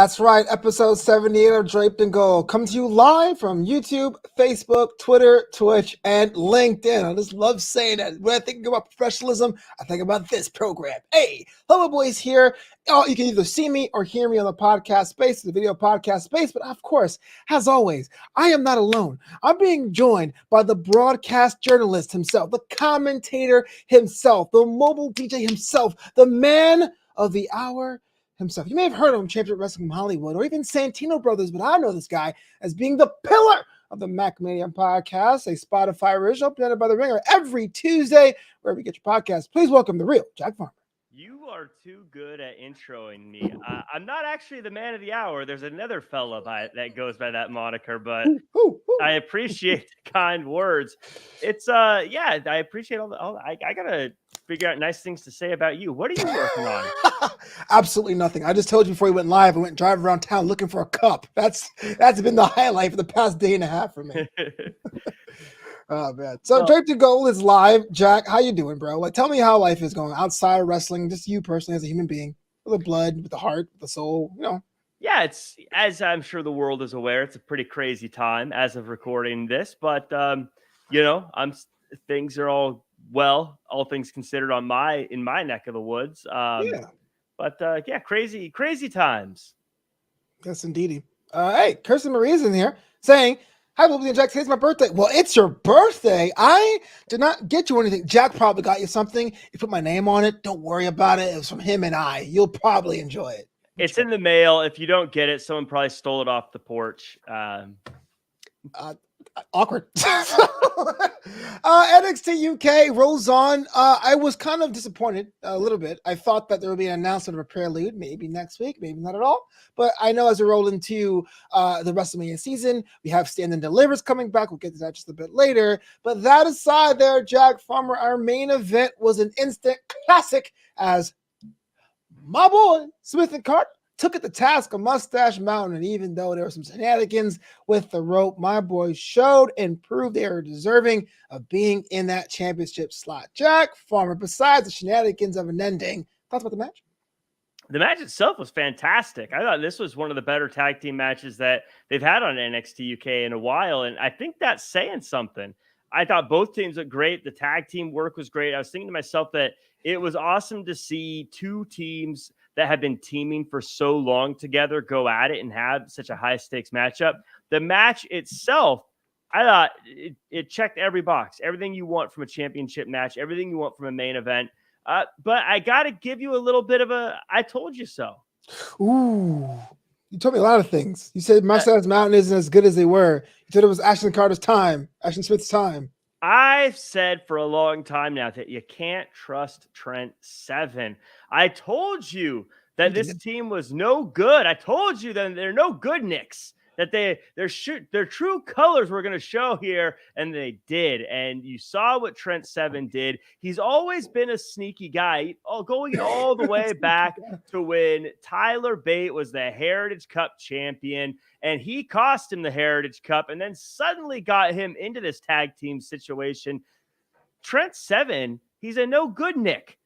That's right. Episode 78 of Draped and Gold comes to you live from YouTube, Facebook, Twitter, Twitch, and LinkedIn. I just love saying that. When I think about professionalism, I think about this program. Hey, hello, boys here. Oh, you can either see me or hear me on the podcast space, the video podcast space. But of course, as always, I am not alone. I'm being joined by the broadcast journalist himself, the commentator himself, the mobile DJ himself, the man of the hour himself. You may have heard of him, Championship Wrestling from Hollywood, or even Santino Brothers, but I know this guy as being the pillar of the MacMania podcast, a Spotify original presented by The Ringer every Tuesday, wherever you get your podcast. Please welcome the real Jack Farmer. You are too good at introing me. I'm not actually the man of the hour. There's another fella that goes by that moniker, but I appreciate the kind words. It's yeah, I appreciate all I gotta figure out nice things to say about you. What are you working on? Absolutely nothing. I just told you before we went live, I went driving around town looking for a cup. That's been the highlight for the past day and a half for me. Oh man. So Draped and Gold is live. Jack, how you doing, bro? Like, tell me how life is going outside of wrestling, just you personally as a human being, with the blood, with the heart, with the soul, you know. Yeah, it's, as I'm sure the world is aware, it's a pretty crazy time as of recording this, but you know, things are all things considered in my neck of the woods. Yeah. But yeah, crazy times. Yes, indeedy. Hey, Kirsten Marie's in here saying, "Hi, Flobo and Jack. Today's my birthday." Well, it's your birthday. I did not get you anything. Jack probably got you something. You put my name on it. Don't worry about it. It was from him and I. You'll probably enjoy it. It's in the mail. If you don't get it, someone probably stole it off the porch. Awkward. NXT UK rolls on. I was kind of disappointed a little bit. I thought that there would be an announcement of a prelude, maybe next week, maybe not at all. But I know as we roll into the WrestleMania season, we have Stand and Delivers coming back. We'll get to that just a bit later. But that aside there, Jack Farmer, our main event was an instant classic as my boy, Smith and Carter, took it to task on Mustache Mountain, and even though there were some shenanigans with the rope, my boys showed and proved they are deserving of being in that championship slot. Jack Farmer, besides the shenanigans of an ending, thoughts about the match? The match itself was fantastic. I thought this was one of the better tag team matches that they've had on NXT UK in a while, and I think that's saying something. I thought both teams looked great. The tag team work was great. I was thinking to myself that it was awesome to see two teams that have been teaming for so long together go at it and have such a high stakes matchup. The match itself, I thought it checked every box, everything you want from a championship match, everything you want from a main event. But I got to give you a little bit of a, I told you so. Ooh, you told me a lot of things. You said Mustache Mountain isn't as good as they were. You said it was Ashton Smith's time. I've said for a long time now that you can't trust Trent Seven. I told you that this team was no good. I told you that they're no good Knicks, that their true colors were going to show here, and they did. And you saw what Trent Seven did. He's always been a sneaky guy, going all the way back to when Tyler Bate was the Heritage Cup champion, and he cost him the Heritage Cup and then suddenly got him into this tag team situation. Trent Seven, he's a no good Nick.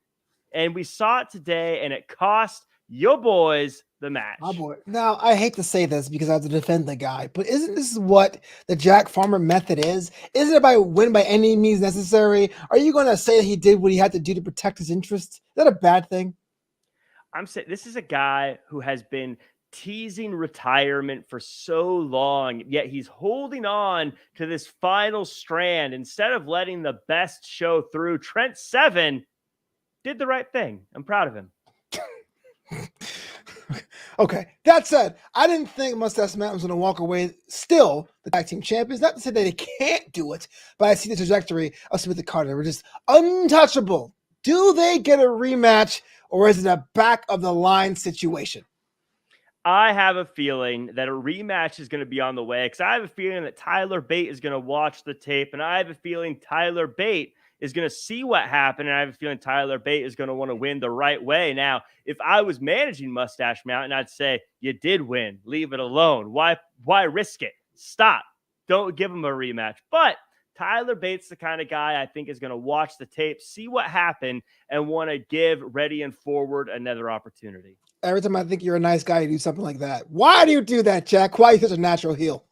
And we saw it today, and it cost your boys the match. Oh boy. Now, I hate to say this because I have to defend the guy, but isn't this what the Jack Farmer method is? Isn't it win by any means necessary? Are you going to say that he did what he had to do to protect his interests? Is that a bad thing? I'm saying this is a guy who has been teasing retirement for so long, yet he's holding on to this final strand instead of letting the best show through. Trent Seven did the right thing. I'm proud of him. Okay, that said, I didn't think Mustache Mountain was going to walk away still the tag team champions. Not to say that they can't do it, but I see the trajectory of Smith and Carter. We're just untouchable. Do they get a rematch, or is it a back of the line situation? I have a feeling that a rematch is going to be on the way, because I have a feeling that Tyler Bate is going to watch the tape, and I have a feeling Tyler Bate is going to see what happened, and I have a feeling Tyler Bate is going to want to win the right way. Now, if I was managing Mustache Mountain, I'd say, you did win. Leave it alone. Why risk it? Stop. Don't give him a rematch. But Tyler Bate's the kind of guy I think is going to watch the tape, see what happened, and want to give Ready and Forward another opportunity. Every time I think you're a nice guy, you do something like that. Why do you do that, Jack? Why are you such a natural heel?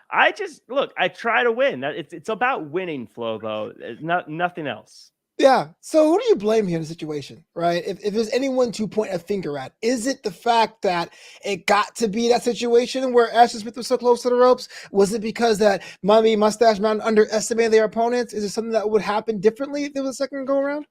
I just look. I try to win. It's about winning, Flobo. Not nothing else. Yeah. So who do you blame here in the situation, right? If there's anyone to point a finger at, is it the fact that it got to be that situation where Ashton Smith was so close to the ropes? Was it because that Mommy Mustache Mountain underestimated their opponents? Is it something that would happen differently if there was a second go around?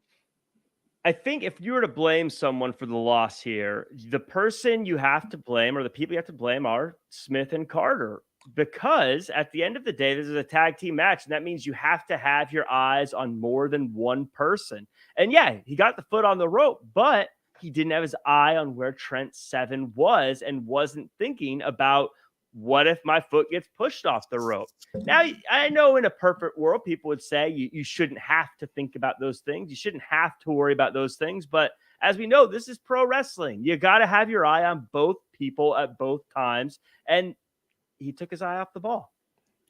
I think if you were to blame someone for the loss here, the person you have to blame or the people you have to blame are Smith and Carter. Because at the end of the day, this is a tag team match, and that means you have to have your eyes on more than one person. And yeah, he got the foot on the rope, but he didn't have his eye on where Trent Seven was and wasn't thinking about what if my foot gets pushed off the rope. Now, I know in a perfect world, people would say you shouldn't have to think about those things. You shouldn't have to worry about those things. But as we know, this is pro wrestling. You got to have your eye on both people at both times. And he took his eye off the ball.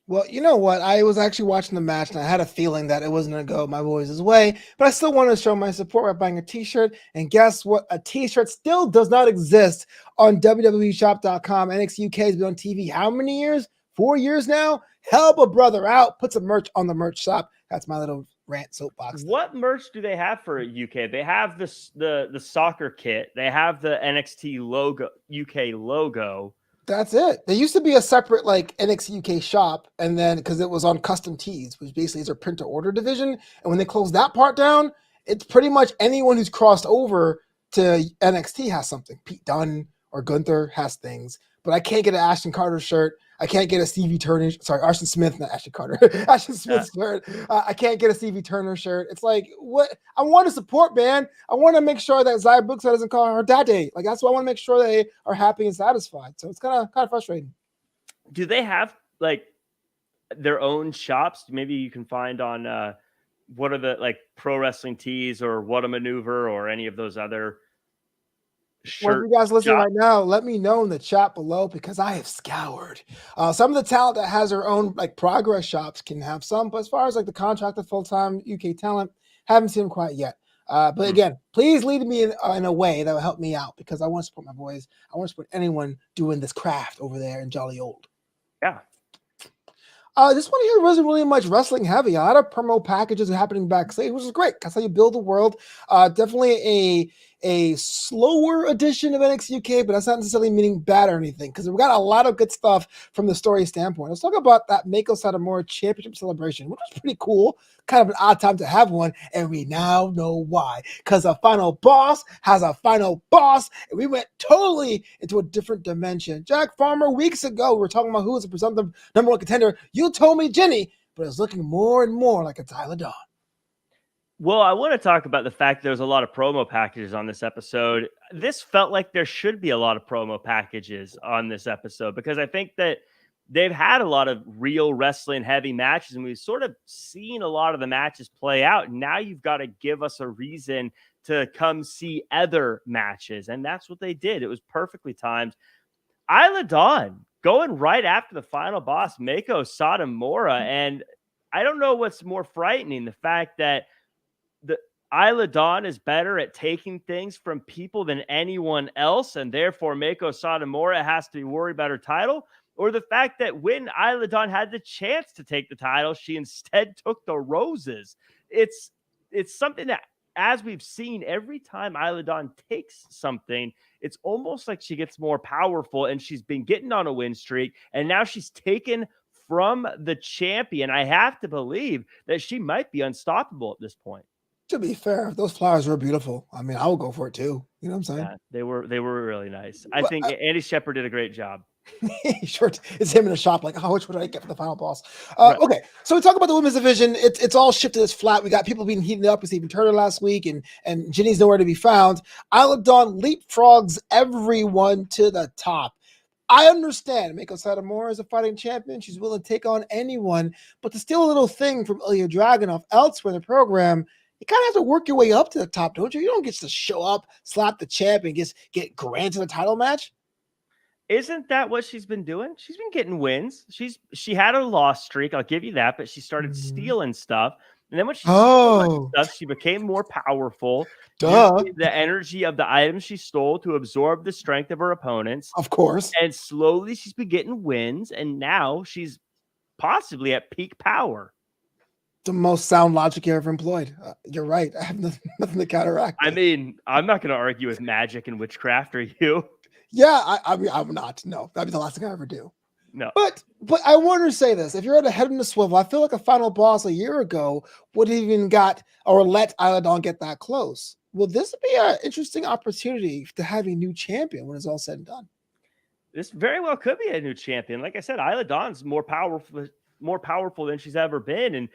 Well, you know what? I was actually watching the match and I had a feeling that it wasn't going to go my boys' way, but I still wanted to show my support by buying a t-shirt. And guess what? A t-shirt still does not exist on WWEshop.com. NXT UK has been on TV how many years? 4 years now? Help a brother out. Put some merch on the merch shop. That's my little rant soapbox. What merch do they have for UK? They have the soccer kit. They have the NXT logo, UK logo. That's it. There used to be a separate like NXT UK shop, and then because it was on Custom Tees, which basically is a print to order division. And when they closed that part down, it's pretty much anyone who's crossed over to NXT has something. Pete Dunne or Gunther has things, but I can't get an Ashton Carter shirt. I can't get a Stevie Turner. Sorry, Ashton Smith, not Ashton Carter. Ashton Smith shirt. I can't get a Stevie Turner shirt. It's like, what? I want to support, man. I want to make sure that Zaya Brooks doesn't call her daddy. Like, that's why I want to make sure they are happy and satisfied. So it's kind of frustrating. Do they have like their own shops? Maybe you can find on what are the like Pro Wrestling Tees or What a Maneuver or any of those other Well, if you guys listening right now, let me know in the chat below because I have scoured. Some of the talent that has their own like progress shops can have some, but as far as like the contracted full-time UK talent, haven't seen them quite yet. But again, please lead me in a way that will help me out because I want to support my boys. I want to support anyone doing this craft over there in Jolly Old. Yeah. This one here wasn't really much wrestling heavy. A lot of promo packages happening backstage, which is great. That's how you build the world. Definitely a slower edition of NXT UK, but that's not necessarily meaning bad or anything because we got a lot of good stuff from the story standpoint. Let's talk about that Mako Satomura Championship celebration, which was pretty cool. Kind of an odd time to have one, and we now know why. Because a final boss has a final boss, and we went totally into a different dimension. Jack Farmer, weeks ago, we were talking about who is a presumptive number one contender. You told me Jenny, but it's looking more and more like a Tyler Dawn. Well, I want to talk about the fact there's a lot of promo packages on this episode. This felt like there should be a lot of promo packages on this episode because I think that they've had a lot of real wrestling heavy matches and we've sort of seen a lot of the matches play out. Now you've got to give us a reason to come see other matches. And that's what they did. It was perfectly timed. Isla Dawn going right after the final boss, Mako Satomura. And I don't know what's more frightening, the fact that the Isla Dawn is better at taking things from people than anyone else, and therefore Mako Satomura has to be worried about her title, or the fact that when Isla Dawn had the chance to take the title, she instead took the roses. It's something that, as we've seen, every time Isla Dawn takes something, it's almost like she gets more powerful, and she's been getting on a win streak, and now she's taken from the champion. I have to believe that she might be unstoppable at this point. To be fair, those flowers were beautiful. I mean, I would go for it too. You know what I'm saying? Yeah, they were really nice. I think Andy Shepherd did a great job. Sure, it's him in a shop like, how much would I get for the final boss? Right. Okay, so we talk about the women's division. It's all shifted as flat. We got people being heated up with Stephen Turner last week, and Ginny's nowhere to be found. Isla Dawn leapfrogs everyone to the top. I understand Mako Satomura is a fighting champion. She's willing to take on anyone, but to steal a little thing from Ilya Dragunov elsewhere in the program, you kind of have to work your way up to the top, don't you? You don't get to show up, slap the champ, and just get granted a title match. Isn't that what she's been doing? She's been getting wins. She had a loss streak, I'll give you that, but she started stealing stuff. And then when she stole a bunch Oh, of stuff, she became more powerful, duh. using the energy of the items she stole to absorb the strength of her opponents. Of course. And slowly she's been getting wins, and now she's possibly at peak power. The most sound logic you ever employed. You're right. I have nothing to counteract I it. mean, I'm not going to argue with magic and witchcraft, are you? Yeah, I mean, I'm not. No, that'd be the last thing I ever do. No. But I want to say this: if you're at a head in the swivel, I feel like a final boss a year ago would have even got or let Isla get that close. Will this be an interesting opportunity to have a new champion when it's all said and done? This very well could be a new champion. Like I said, Isla Dawn's more powerful than she's ever been. And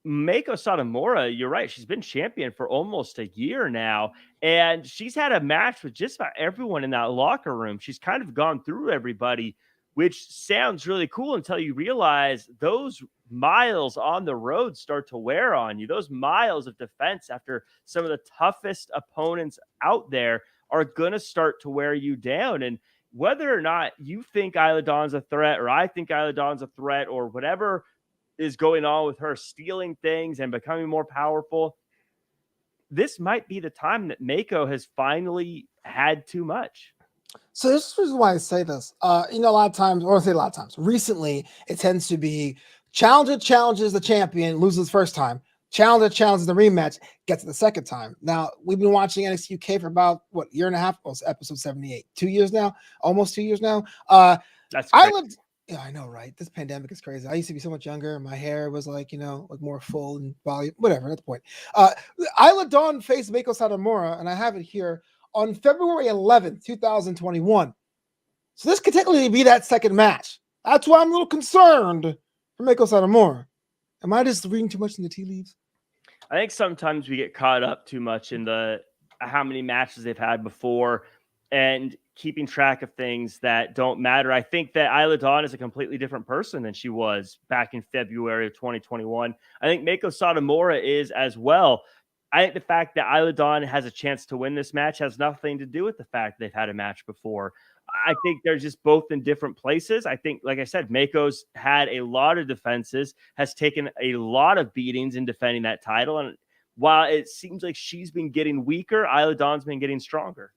Mako Satomura, you're right. She's been champion for almost a year now. And she's had a match with just about everyone in that locker room. She's kind of gone through everybody, which sounds really cool until you realize those miles on the road start to wear on you. Those miles of defense after some of the toughest opponents out there are going to start to wear you down. And whether or not you think Isla Dawn's a threat, or I think Isla Dawn's a threat, or whatever is going on with her stealing things and becoming more powerful, this might be the time that Mako has finally had too much. So this is why I say this. A lot of times, or I say a lot of times, recently it tends to be challenger challenges the champion, loses first time. Challenger challenges the rematch, gets it the second time. Now we've been watching NXT UK for about year and a half. Oh, episode 78, 2 years now, almost 2 years now. That's crazy. Yeah, I know, right? This pandemic is crazy. I used to be so much younger. My hair was like more full and volume, whatever. Not the point. Isla Dawn faced Mako Satomura, and I have it here on February 11th, 2021. So this could technically be that second match. That's why I'm a little concerned for Mako Satomura. Am I just reading too much in the tea leaves? I think sometimes we get caught up too much in the how many matches they've had before and keeping track of things that don't matter. I think that Isla Dawn is a completely different person than she was back in February of 2021. I think Mako Satomura is as well. I think the fact that Isla Dawn has a chance to win this match has nothing to do with the fact they've had a match before. I think they're just both in different places. I think, like I said, Mako's had a lot of defenses, has taken a lot of beatings in defending that title. And while it seems like she's been getting weaker, Isla Dawn's been getting stronger.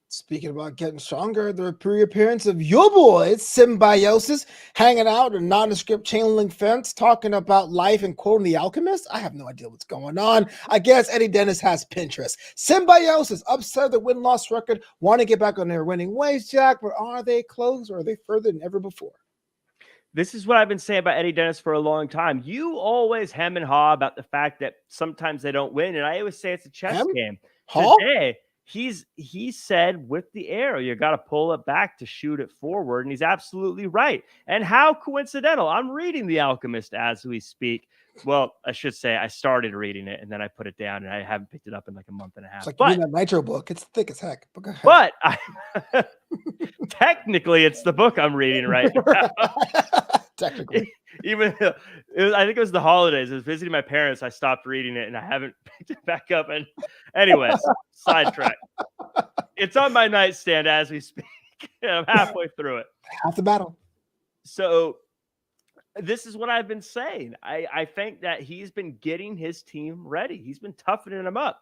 Speaking about getting stronger, the reappearance of your boys, Symbiosis, hanging out in a nondescript chain link fence, talking about life and quoting The Alchemist. I have no idea what's going on. I guess Eddie Dennis has Pinterest. Symbiosis upset the win-loss record, want to get back on their winning ways, Jack, but are they close or are they further than ever before? This is what I've been saying about Eddie Dennis for a long time. You always hem and haw about the fact that sometimes they don't win, and I always say it's a chess game. Haw? Today, he said with the arrow, you got to pull it back to shoot it forward, and he's absolutely right. And how coincidental. I'm reading The Alchemist as we speak. Well, I should say I started reading it and then I put it down, and I haven't picked it up in like a month and a half. It's like reading that Nitro book. It's thick as heck. But technically, it's the book I'm reading right now. Technically. Even I think it was the holidays. I was visiting my parents. I stopped reading it and I haven't picked it back up. And anyways, sidetrack. It's on my nightstand as we speak. I'm halfway through it. Half the battle. So this is what I've been saying. I think that he's been getting his team ready. He's been toughening them up.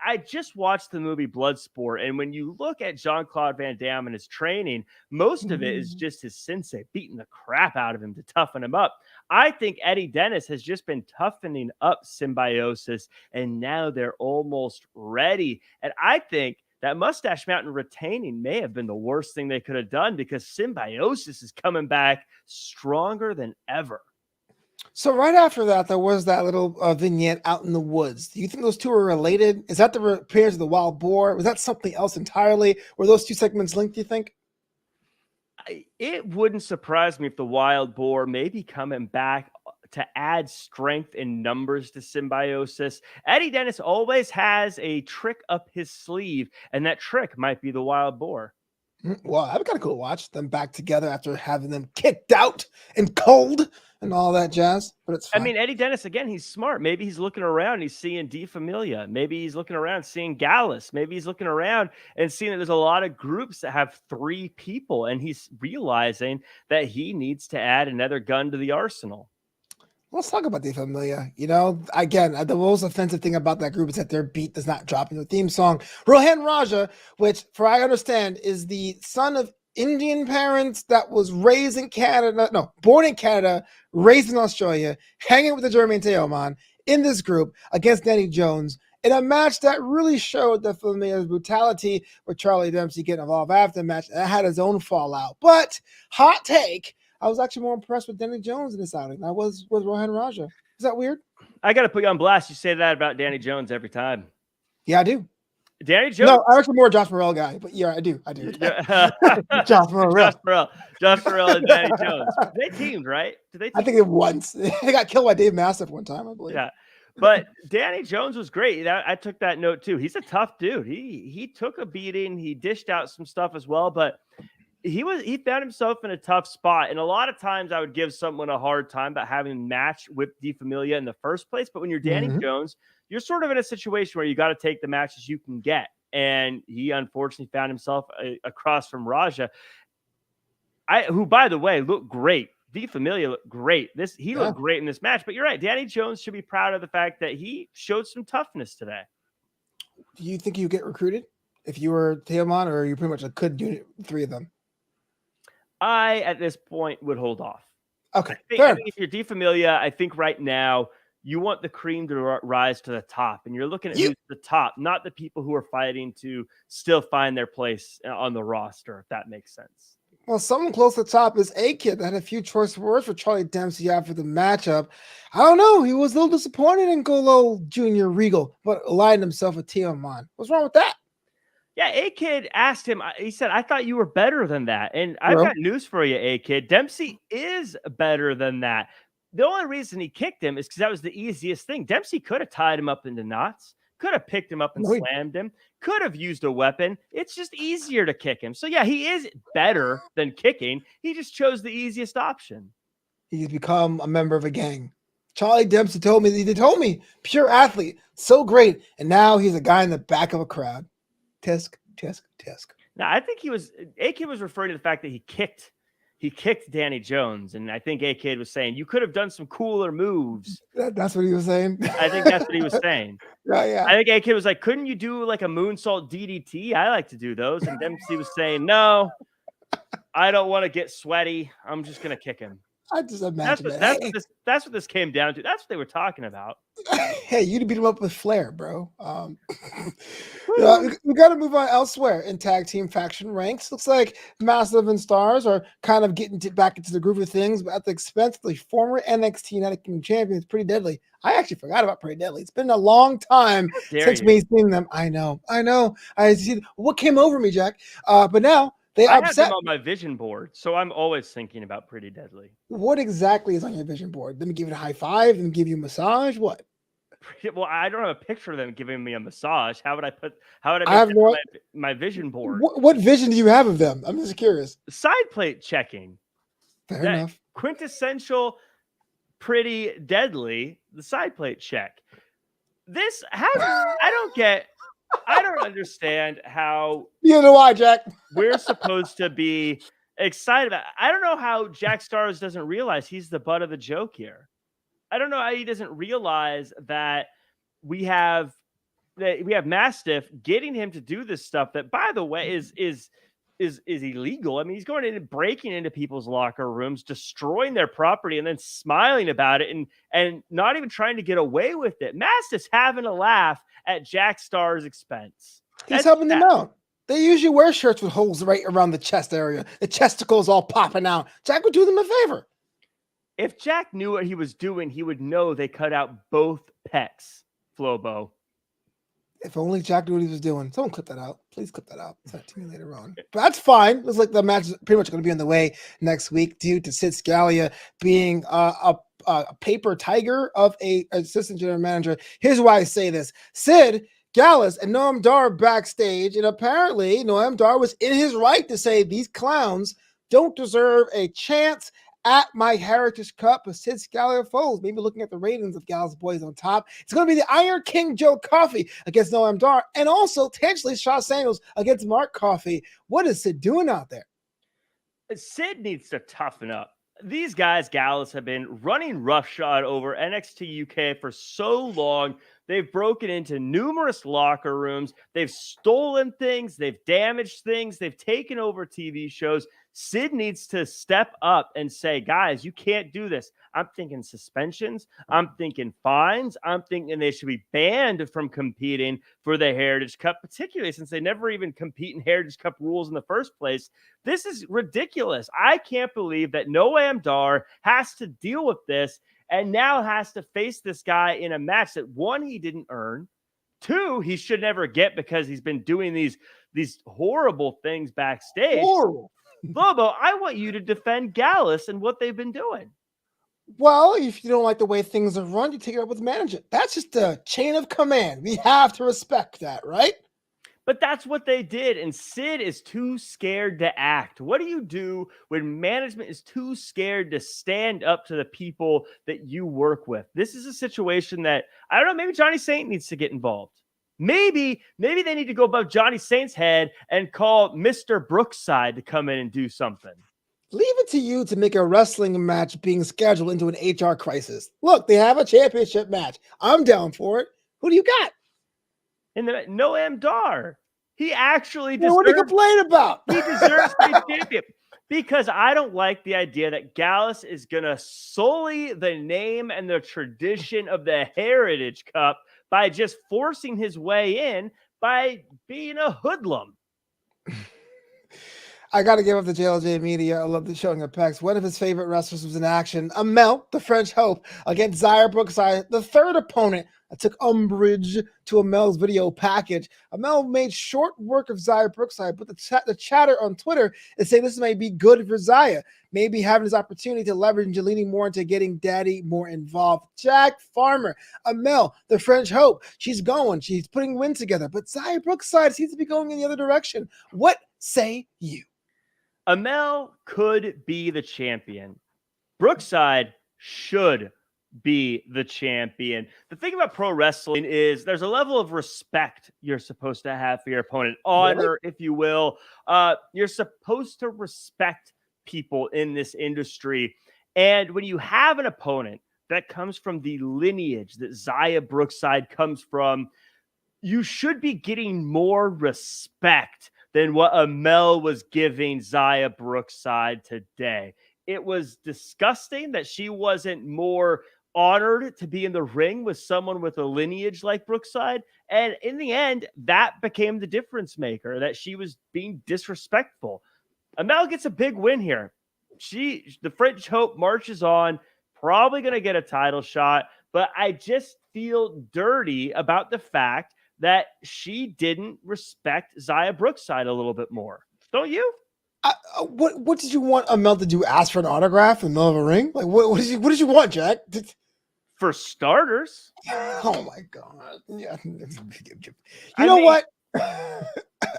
I just watched the movie Bloodsport, and when you look at Jean-Claude Van Damme and his training, most of it is just his sensei beating the crap out of him to toughen him up. I think Eddie Dennis has just been toughening up Symbiosis, and now they're almost ready. And I think that Mustache Mountain retaining may have been the worst thing they could have done, because Symbiosis is coming back stronger than ever. So right after that, there was that little vignette out in the woods. Do you think those two are related? Is that the appearance of the wild boar? Was that something else entirely? Were those two segments linked, do you think? It wouldn't surprise me if the wild boar may be coming back to add strength in numbers to Symbiosis. Eddie Dennis always has a trick up his sleeve, and that trick might be the wild boar. Well, that'd be kind of cool to watch them back together after having them kicked out and cold and all that jazz. But it's fine. I mean, Eddie Dennis, again, he's smart. Maybe he's looking around, he's seeing De Familia. Maybe he's looking around, seeing Gallus. Maybe he's looking around and seeing that there's a lot of groups that have 3 people, and he's realizing that he needs to add another gun to the arsenal. Let's talk about the Familia. You know, again, the most offensive thing about that group is that their beat does not drop in the theme song. Rohan Raja, which, for I understand, is the son of Indian parents that was raised in Canada, no, born in Canada, raised in Australia, hanging with the German Teoman in this group against Danny Jones in a match that really showed the Familia's brutality with Charlie Dempsey getting involved after the match. That had his own fallout. But, hot take, I was actually more impressed with Danny Jones in this outing than I was with Rohan Raja. Is that weird? I got to put you on blast. You say that about Danny Jones every time. Yeah, I do. Danny Jones? No, I'm actually more a Josh Morrell guy, but yeah, I do. Josh Morrell. Josh Morrell and Danny Jones. They teamed, right? Did they team? I think it once. They got killed by Dave Mastiff one time, I believe. Yeah. But Danny Jones was great. I took that note too. He's a tough dude. He took a beating. He dished out some stuff as well, but he found himself in a tough spot. And a lot of times I would give someone a hard time about having a match with De Familia in the first place. But when you're Danny Jones, you're sort of in a situation where you got to take the matches you can get. And he unfortunately found himself across from Raja, who, by the way, looked great. De Familia looked great. He looked great in this match. But you're right. Danny Jones should be proud of the fact that he showed some toughness today. Do you think you get recruited if you were Teoman, or you pretty much could do three of them? I, at this point, would hold off. Okay. I think if you're De Familia, I think right now you want the cream to rise to the top. And you're looking at who's the top, not the people who are fighting to still find their place on the roster, if that makes sense. Well, someone close to the top is A-Kid that had a few choice words for Charlie Dempsey after the matchup. I don't know. He was a little disappointed in Golo Jr. Regal, but aligned himself with Teoman. What's wrong with that? Yeah, A-Kid asked him, he said, I thought you were better than that. And I've got news for you, A-Kid. Dempsey is better than that. The only reason he kicked him is because that was the easiest thing. Dempsey could have tied him up into knots, could have picked him up and slammed him, could have used a weapon. It's just easier to kick him. So, yeah, he is better than kicking. He just chose the easiest option. He's become a member of a gang. Charlie Dempsey told me, pure athlete, so great. And now he's a guy in the back of a crowd. Tisk, tisk, tisk. Now, I think A-Kid was referring to the fact that he kicked Danny Jones. And I think A-Kid was saying, you could have done some cooler moves. That's what he was saying? I think that's what he was saying. Yeah. I think A-Kid was like, couldn't you do like a moonsault DDT? I like to do those. And Dempsey was saying, no, I don't want to get sweaty. I'm just going to kick him. I just imagine that's what this came down to. That's what they were talking about. Hey, you beat him up with flair, bro. We got to move on elsewhere in tag team faction ranks. Looks like Massive and Stars are kind of getting back into the groove of things, but at the expense of the former NXT United Kingdom champions, Pretty Deadly. I actually forgot about Pretty Deadly. It's been a long time since me seeing them. I know. I see what came over me, Jack. But now. I have them on my vision board, so I'm always thinking about Pretty Deadly. What exactly is on your vision board? Let me give it a high five and give you a massage. What? Well, I don't have a picture of them giving me a massage. How would I make my vision board? What vision do you have of them? I'm just curious. Side plate checking. Fair enough. Quintessential Pretty Deadly. The side plate check. I don't understand how. You know why, Jack? We're supposed to be excited about. I don't know how Jack Stars doesn't realize he's the butt of the joke here. I don't know how he doesn't realize that we have Mastiff getting him to do this stuff that, by the way, is illegal. I mean, he's going in and breaking into people's locker rooms, destroying their property, and then smiling about it and not even trying to get away with it. Mastiff's having a laugh at Jack Star's expense. He's helping them out. They usually wear shirts with holes right around the chest area. The chesticles all popping out. Jack would do them a favor. If Jack knew what he was doing, he would know they cut out both pecs, Flobo. If only Jack knew what he was doing. Someone clip that out. Please clip that out. Send it to me later on. But that's fine. Looks like the match is pretty much going to be on the way next week due to Sid Scalia being a paper tiger of a assistant general manager. Here's why I say this. Sid, Gallus, and Noam Dar backstage, and apparently Noam Dar was in his right to say these clowns don't deserve a chance at my Heritage Cup with Sid Scalia foes. Maybe looking at the ratings of Gallus Boys on top. It's going to be the Iron King Joe Coffey against Noam Dar, and also potentially Shaw Samuels against Mark Coffey. What is Sid doing out there? Sid needs to toughen up. these guys, Gallus, have been running roughshod over NXT UK for so long. They've broken into numerous locker rooms. They've stolen things. They've damaged things. They've taken over TV shows. Sid needs to step up and say, guys, you can't do this. I'm thinking suspensions. I'm thinking fines. I'm thinking they should be banned from competing for the Heritage Cup, particularly since they never even compete in Heritage Cup rules in the first place. This is ridiculous. I can't believe that Noam Dar has to deal with this and now has to face this guy in a match that, one, he didn't earn. Two, he should never get because he's been doing these horrible things backstage. Horrible. Flobo, I want you to defend Gallus and what they've been doing. Well, if you don't like the way things are run, you take it up with the manager. That's just a chain of command. We have to respect that, right? But that's what they did, and Sid is too scared to act. What do you do when management is too scared to stand up to the people that you work with? This is a situation that, I don't know, maybe Johnny Saint needs to get involved. Maybe they need to go above Johnny Saint's head and call Mr. Brookside to come in and do something. Leave it to you to make a wrestling match being scheduled into an HR crisis. Look, they have a championship match. I'm down for it. Who do you got? And the Noam Dar, he actually deserves. What do you complain about? He deserves to be champion. Because I don't like the idea that Gallus is going to sully the name and the tradition of the Heritage Cup by just forcing his way in by being a hoodlum. I got to give up the JLJ media. I love the showing of pecs. One of his favorite wrestlers was in action. Amel, the French Hope, against Zaya Brookside, the third opponent. I took umbrage to Amel's video package. Amel made short work of Zaya Brookside, but the chatter on Twitter is saying this may be good for Zaya. Maybe having this opportunity to leverage and leaning more into getting Daddy more involved. Jack Farmer, Amel, the French Hope. She's putting wins together, but Zaya Brookside seems to be going in the other direction. What say you? Amel could be the champion. Brookside should be the champion. The thing about pro wrestling is there's a level of respect you're supposed to have for your opponent. Honor, if you will. You're supposed to respect people in this industry. And when you have an opponent that comes from the lineage that Zaya Brookside comes from, you should be getting more respect than what Amel was giving Zaya Brookside today. It was disgusting that she wasn't more honored to be in the ring with someone with a lineage like Brookside. And in the end, that became the difference maker, that she was being disrespectful. Amel gets a big win here. The French Hope marches on, probably going to get a title shot, but I just feel dirty about the fact that she didn't respect Zaya Brookside a little bit more. Don't you? What did you want Amel to do? Ask for an autograph in the middle of a ring? Like what did you want, Jack? For starters. Oh my God! Yeah, you know what?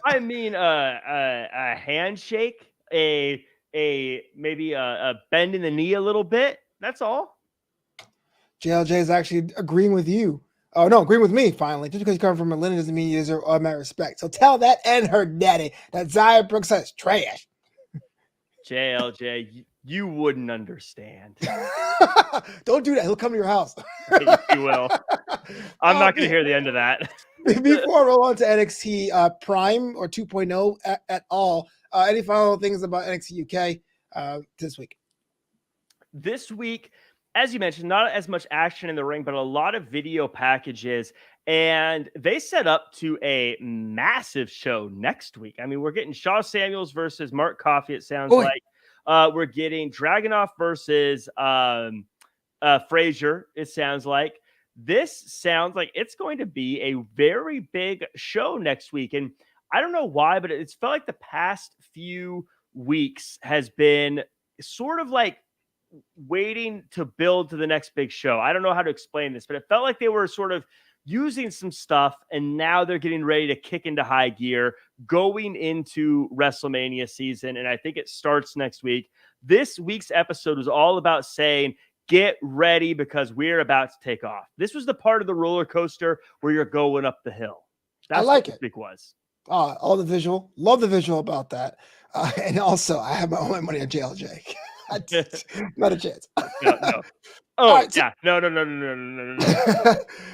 I mean, a handshake, maybe a bend in the knee a little bit. That's all. JLJ is actually agreeing with you. Oh, no, agreeing with me, finally. Just because you come from a lineage doesn't mean you deserve automatic respect. So tell that and her daddy that Zaya Brookside is trash. JLJ, you wouldn't understand. Don't do that. He'll come to your house. He will. I'm not going to hear the end of that. Before I roll on to NXT Prime or 2.0 at all, any final things about NXT UK this week? This week, as you mentioned, not as much action in the ring, but a lot of video packages. And they set up to a massive show next week. I mean, we're getting Shaw Samuels versus Mark Coffey, it sounds like. We're getting Dragunov versus Frazier, it sounds like. This sounds like it's going to be a very big show next week. And I don't know why, but it's felt like the past few weeks has been sort of like waiting to build to the next big show. I don't know how to explain this, but it felt like they were sort of using some stuff and now they're getting ready to kick into high gear going into WrestleMania season. And I think it starts next week. This week's episode was all about saying, get ready because we're about to take off. This was the part of the roller coaster where you're going up the hill. That's I like what this week was. All the visual. Love the visual about that. And also, I have all my money on JLJ. Not a chance. No. All Oh, right, yeah. No.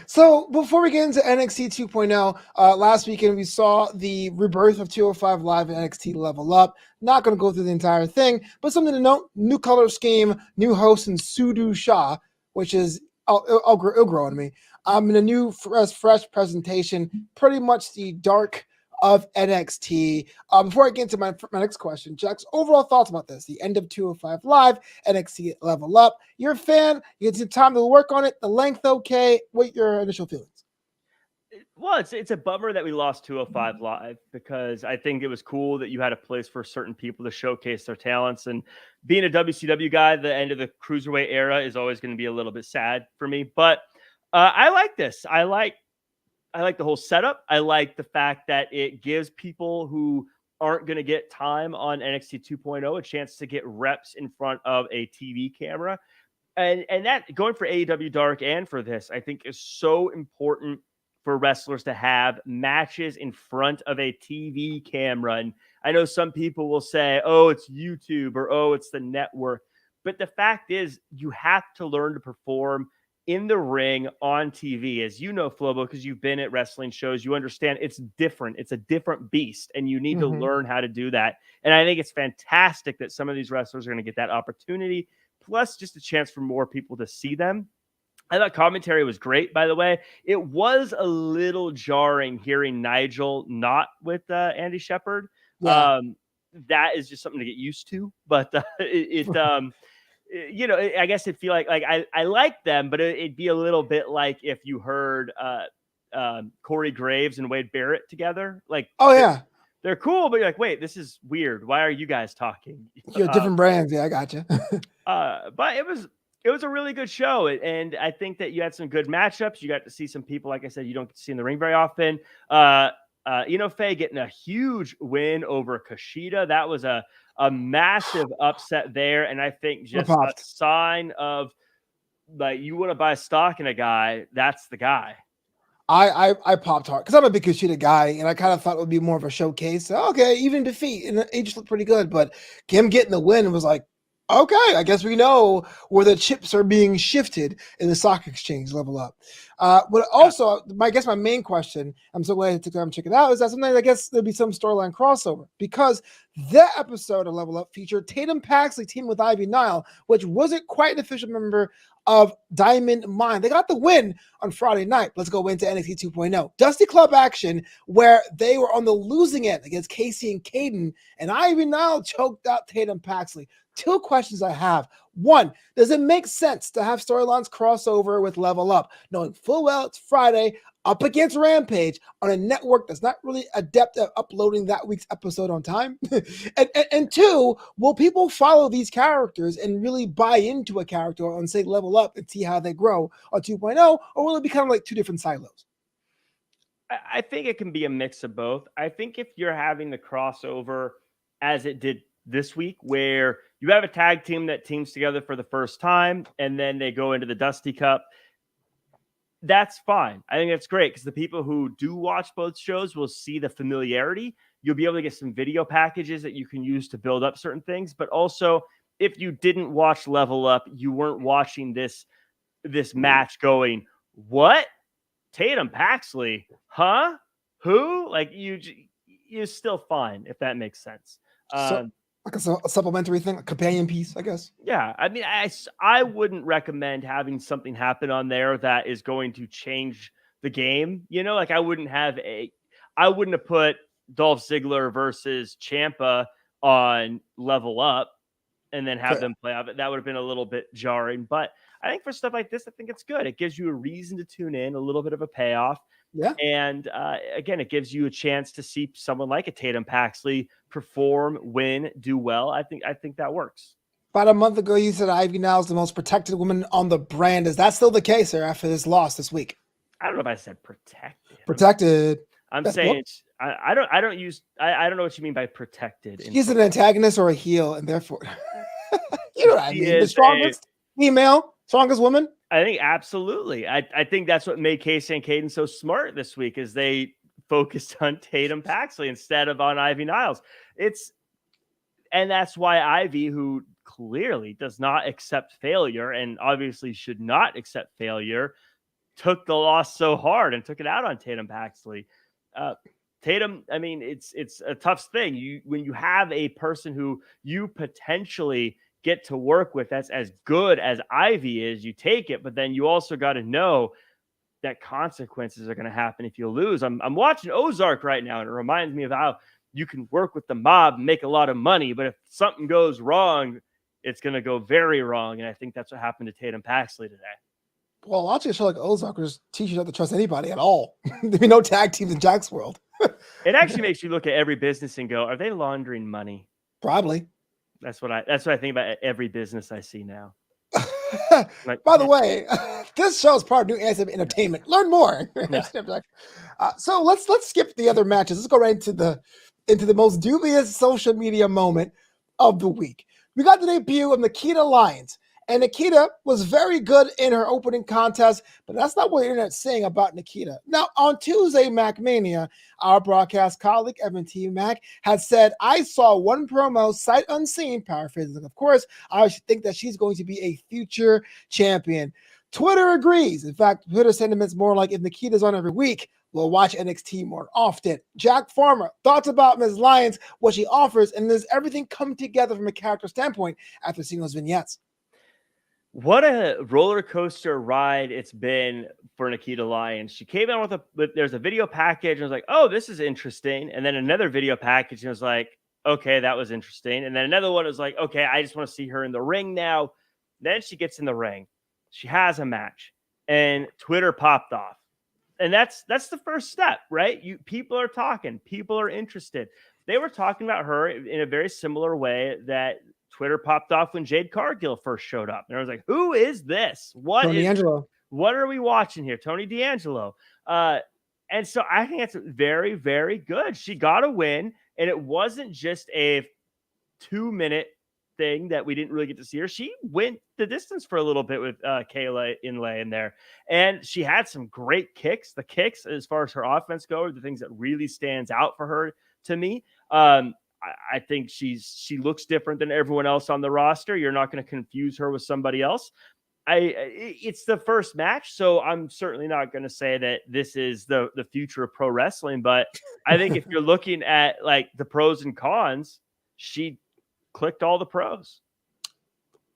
so before we get into NXT 2.0, last weekend we saw the rebirth of 205 Live and NXT Level Up. Not going to go through the entire thing, but something to note: new color scheme, new host in Sudu Shah, which is it'll grow on me. In a new fresh presentation, pretty much the dark of NXT. Before I get into my next question, Jack's overall thoughts about this: the end of 205 Live, NXT Level Up. You're a fan. You get some time to work on it. The length, okay. What your initial feelings? Well, it's a bummer that we lost 205 Live because I think it was cool that you had a place for certain people to showcase their talents. And being a WCW guy, the end of the cruiserweight era is always going to be a little bit sad for me. But I like this. I like the whole setup. I like the fact that it gives people who aren't going to get time on NXT 2.0 a chance to get reps in front of a TV camera. And that going for AEW Dark and for this, I think is so important for wrestlers to have matches in front of a TV camera. And I know some people will say, oh, it's YouTube or oh, it's the network. But the fact is, you have to learn to perform in the ring on TV. As you know, Flobo, because you've been at wrestling shows, you understand it's different. It's a different beast, and you need to learn how to do that. And I think it's fantastic that some of these wrestlers are going to get that opportunity, plus just a chance for more people to see them. I thought commentary was great, by the way. It was a little jarring hearing Nigel not with Andy Shepherd. Yeah. That is just something to get used to. But I guess it'd feel like I like them, but it'd be a little bit like if you heard Corey Graves and Wade Barrett together. Like, oh yeah, they're cool, but you're like, wait, this is weird. Why are you guys talking? you're different brands. Yeah, I got you. But it was a really good show, and I think that you had some good matchups. You got to see some people, like I said, you don't get to see in the ring very often. Inoue getting a huge win over Kushida. That was a massive upset there, and I think just a sign of like you want to buy stock in a guy, that's the guy. I popped hard because I'm a big Kushida guy, and I kind of thought it would be more of a showcase. Okay, even defeat, and it just looked pretty good. But him getting the win was like, okay, I guess we know where the chips are being shifted in the stock exchange. Level Up. But also, I guess my main question, I'm so glad to come check it out, is that sometimes I guess there'll be some storyline crossover because that episode of Level Up featured Tatum Paxley teaming with Ivy Nile, which wasn't quite an official member of Diamond Mine. They got the win on Friday night. Let's go into NXT 2.0. Dusty Club action where they were on the losing end against Casey and Caden, and Ivy Nile choked out Tatum Paxley. Two questions I have. One, does it make sense to have storylines crossover with Level Up, knowing full well it's Friday up against Rampage on a network that's not really adept at uploading that week's episode on time? and two, will people follow these characters and really buy into a character on, say, Level Up and see how they grow on 2.0, or will it be kind of like two different silos? I think it can be a mix of both. I think if you're having the crossover as it did this week, where you have a tag team that teams together for the first time and then they go into the Dusty Cup, that's fine. I think that's great because the people who do watch both shows will see the familiarity. You'll be able to get some video packages that you can use to build up certain things. But also, if you didn't watch Level Up, you weren't watching this match going, what? Tatum Paxley? Huh? Who? Like, you're still fine, if that makes sense. Like a supplementary thing, a companion piece, I guess. Yeah, I mean, I wouldn't recommend having something happen on there that is going to change the game. Like I wouldn't have put Dolph Ziggler versus Ciampa on Level Up and then have them play off it. That would have been a little bit jarring. But I think for stuff like this, I think it's good. It gives you a reason to tune in, a little bit of a payoff. Yeah. And again, it gives you a chance to see someone like a Tatum Paxley perform, win, do well. I think that works. About a month ago, you said Ivy Nile is the most protected woman on the brand. Is that still the case, or after this loss this week? I don't know if I said protected. Protected. I'm saying I don't know what you mean by protected. She's an antagonist or a heel, and therefore, you know what I mean. The strongest female, strongest woman. I think absolutely. I think that's what made Casey and Caden so smart this week, is they focused on Tatum Paxley instead of on Ivy Niles. And that's why Ivy, who clearly does not accept failure and obviously should not accept failure, took the loss so hard and took it out on Tatum Paxley. Tatum, I mean, it's a tough thing. When you have a person who you potentially get to work with that's as good as Ivy is, you take it, but then you also got to know that consequences are going to happen if you lose. I'm watching Ozark right now, and it reminds me of how you can work with the mob and make a lot of money, but if something goes wrong, it's going to go very wrong. And I think that's what happened to Tatum Paxley today. Well, watching a show like Ozark just teach you not to trust anybody at all. There'd be no tag teams in Jack's world. It actually makes you look at every business and go, are they laundering money? Probably. That's what I think about every business I see now. Like, by the way, this show is part of New Answer Entertainment. Learn more. Yeah. So let's skip the other matches. Let's go right into the most dubious social media moment of the week. We got the debut of Nikita Lyons. And Nikita was very good in her opening contest, but that's not what the internet's saying about Nikita. Now, on Tuesday, MacMania, our broadcast colleague, Evan T. Mac, had said, I saw one promo, sight unseen, paraphrasing, of course, I think that she's going to be a future champion. Twitter agrees. In fact, Twitter sentiments more like if Nikita's on every week, we'll watch NXT more often. Jack Farmer, thoughts about Ms. Lyons, what she offers, and does everything come together from a character standpoint after seeing those vignettes? What a roller coaster ride it's been for Nikita Lyons. She came out there's a video package and was like, oh, this is interesting. And then another video package and was like, okay, that was interesting. And then another one was like, okay, I just want to see her in the ring now. Then she gets in the ring. She has a match and Twitter popped off. And that's the first step, right? People are talking, people are interested. They were talking about her in a very similar way that Twitter popped off when Jade Cargill first showed up. And I was like, who is this? What are we watching here? Tony D'Angelo. And so I think that's very, very good. She got a win, and it wasn't just a 2-minute thing that we didn't really get to see her. She went the distance for a little bit with Kayla Inlay in there. And she had some great kicks. The kicks, as far as her offense go, are the things that really stands out for her to me. I think she looks different than everyone else on the roster. You're not going to confuse her with somebody else. It's the first match, so I'm certainly not going to say that this is the future of pro wrestling. But I think if you're looking at like the pros and cons, she clicked all the pros.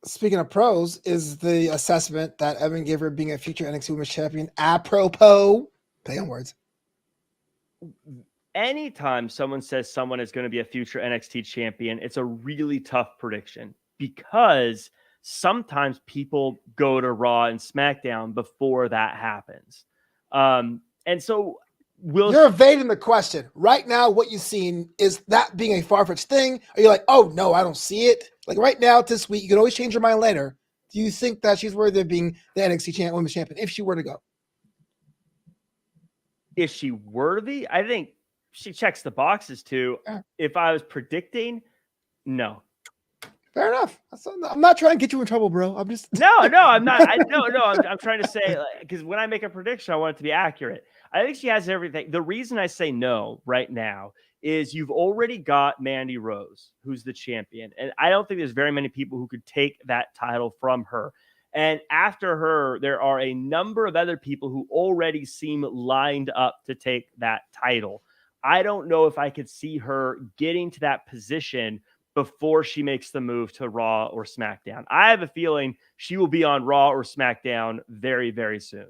Speaking of pros, is the assessment that Evan gave her being a future NXT Women's Champion apropos? Play on words. Anytime someone says someone is going to be a future NXT champion, it's a really tough prediction because sometimes people go to Raw and SmackDown before that happens. And so you're evading the question. Right now, what you've seen is that being a far-fetched thing? Or you're like, oh, no, I don't see it? Like right now, this week, you can always change your mind later. Do you think that she's worthy of being the NXT Women's Champion if she were to go? Is she worthy? I think she checks the boxes too. Yeah. If I was predicting, no. Fair enough. I'm not trying to get you in trouble, bro. I'm just no, I'm not. I'm trying to say because when I make a prediction, I want it to be accurate. I think she has everything. The reason I say no right now is you've already got Mandy Rose, who's the champion, and I don't think there's very many people who could take that title from her. And after her, there are a number of other people who already seem lined up to take that title. I don't know if I could see her getting to that position before she makes the move to Raw or SmackDown. I have a feeling she will be on Raw or SmackDown very, very soon.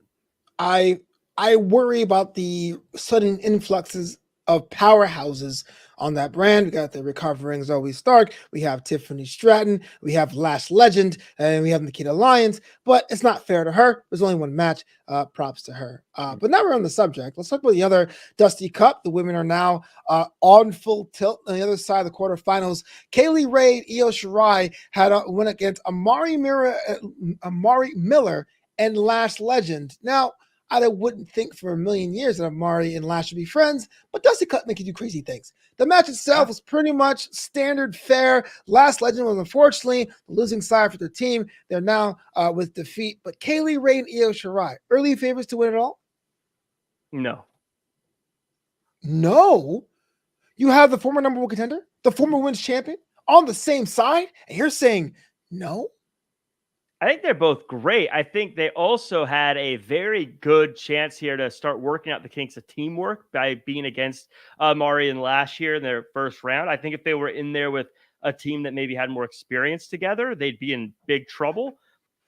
I worry about the sudden influxes of powerhouses on that brand. We got the recovering Zoe Stark. We have Tiffany Stratton. We have Lash Legend. And we have Nikita Lyons. But it's not fair to her. There's only one match. Props to her. But now we're on the subject. Let's talk about the other Dusty Cup. The women are now on full tilt. On the other side of the quarterfinals, Kaylee Ray and Io Shirai had a win against Amari Miller and Lash Legend. Now, I wouldn't think for a million years that Amari and Lash would be friends, but Dusty Cup can do crazy things. The match itself was pretty much standard fare. Lash Legend was unfortunately the losing side for their team. They're now with defeat. But Kaylee Ray and Io Shirai, early favorites to win it all? No. You have the former number one contender, the former women's champion, on the same side, and you're saying No. I think they're both great. I think they also had a very good chance here to start working out the kinks of teamwork by being against Marion last year in their first round. I think if they were in there with a team that maybe had more experience together, they'd be in big trouble.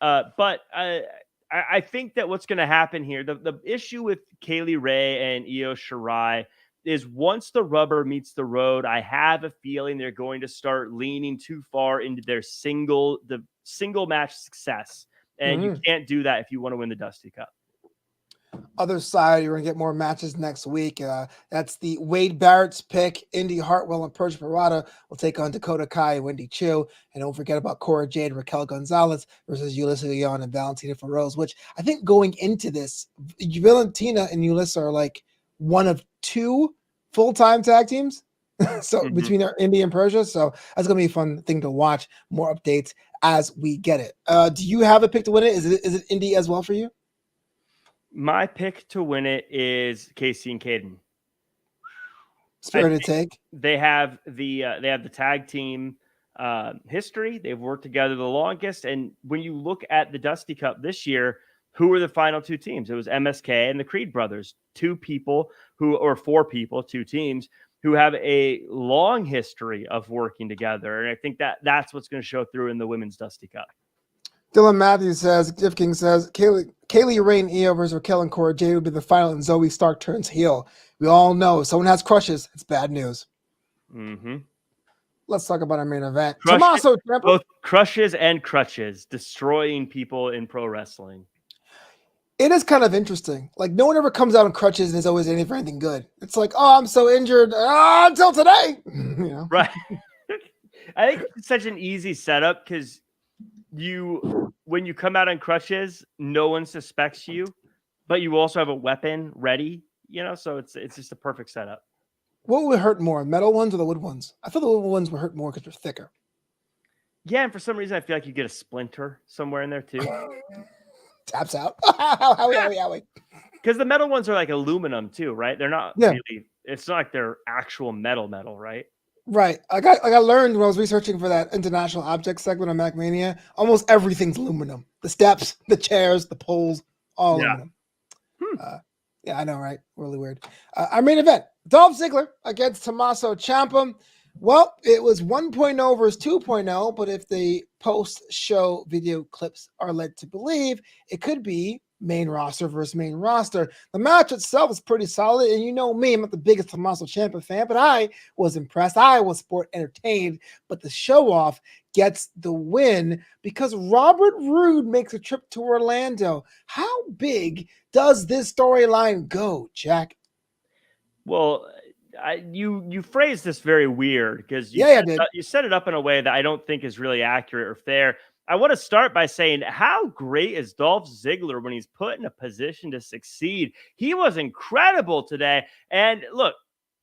But I think that what's going to happen here, the issue with Kaylee Ray and Io Shirai is once the rubber meets the road, I have a feeling they're going to start leaning too far into their single match success. And you can't do that if you want to win the Dusty Cup. Other side, you're going to get more matches next week. That's the Wade Barrett's pick. Indy Hartwell and Persia Pirotta will take on Dakota Kai and Wendy Chu. And don't forget about Cora Jade and Raquel Gonzalez versus Yulissa Leon and Valentina Feroz, which I think going into this, Valentina and Yulissa are like one of two full-time tag teams. So between our Indy and Persia. So that's going to be a fun thing to watch. More updates as we get it. Do you have a pick to win it? Is it Indy as well for you? My pick to win it is Casey and Caden. Spirited take. They have the tag team history. They've worked together the longest. And when you look at the Dusty Cup this year, who were the final two teams? It was MSK and the Creed brothers, two teams who have a long history of working together. And I think that's what's going to show through in the Women's Dusty Cup. Dylan Matthews says, Jeff King says, Kaylee Ray and Io versus Raquel and Cora Jade would be the final, and Zoe Stark turns heel. We all know if someone has crushes, it's bad news. Let's talk about our main event. Tommaso Ciampa. Both crushes and crutches, destroying people in pro wrestling. It is kind of interesting. Like, no one ever comes out on crutches and is always in it for anything good. It's like, oh, I'm so injured until today. You know? Right. I think it's such an easy setup because when you come out on crutches, no one suspects you, but you also have a weapon ready, so it's just a perfect setup. What would hurt more, metal ones or the wood ones? I thought the wood ones would hurt more because they're thicker. Yeah, and for some reason, I feel like you get a splinter somewhere in there too. Taps out. Howie. Because the metal ones are like aluminum too, right? They're not really, it's not like they're actual metal, right? Right. I learned when I was researching for that international object segment on MacMania, almost everything's aluminum. The steps, the chairs, the poles, all aluminum. Yeah, I know, right? Really weird. Our main event, Dolph Ziggler against Tommaso Ciampa. Well, it was 1.0 versus 2.0, but if the post-show video clips are led to believe, it could be main roster versus main roster. The match itself is pretty solid, and you know me, I'm not the biggest Tommaso Ciampa fan, but I was impressed. I was sport entertained, but the show-off gets the win because Robert Roode makes a trip to Orlando. How big does this storyline go, Jack? Well, you phrased this very weird because you set it up in a way that I don't think is really accurate or fair. I want to start by saying how great is Dolph Ziggler when he's put in a position to succeed. He was incredible today. And look,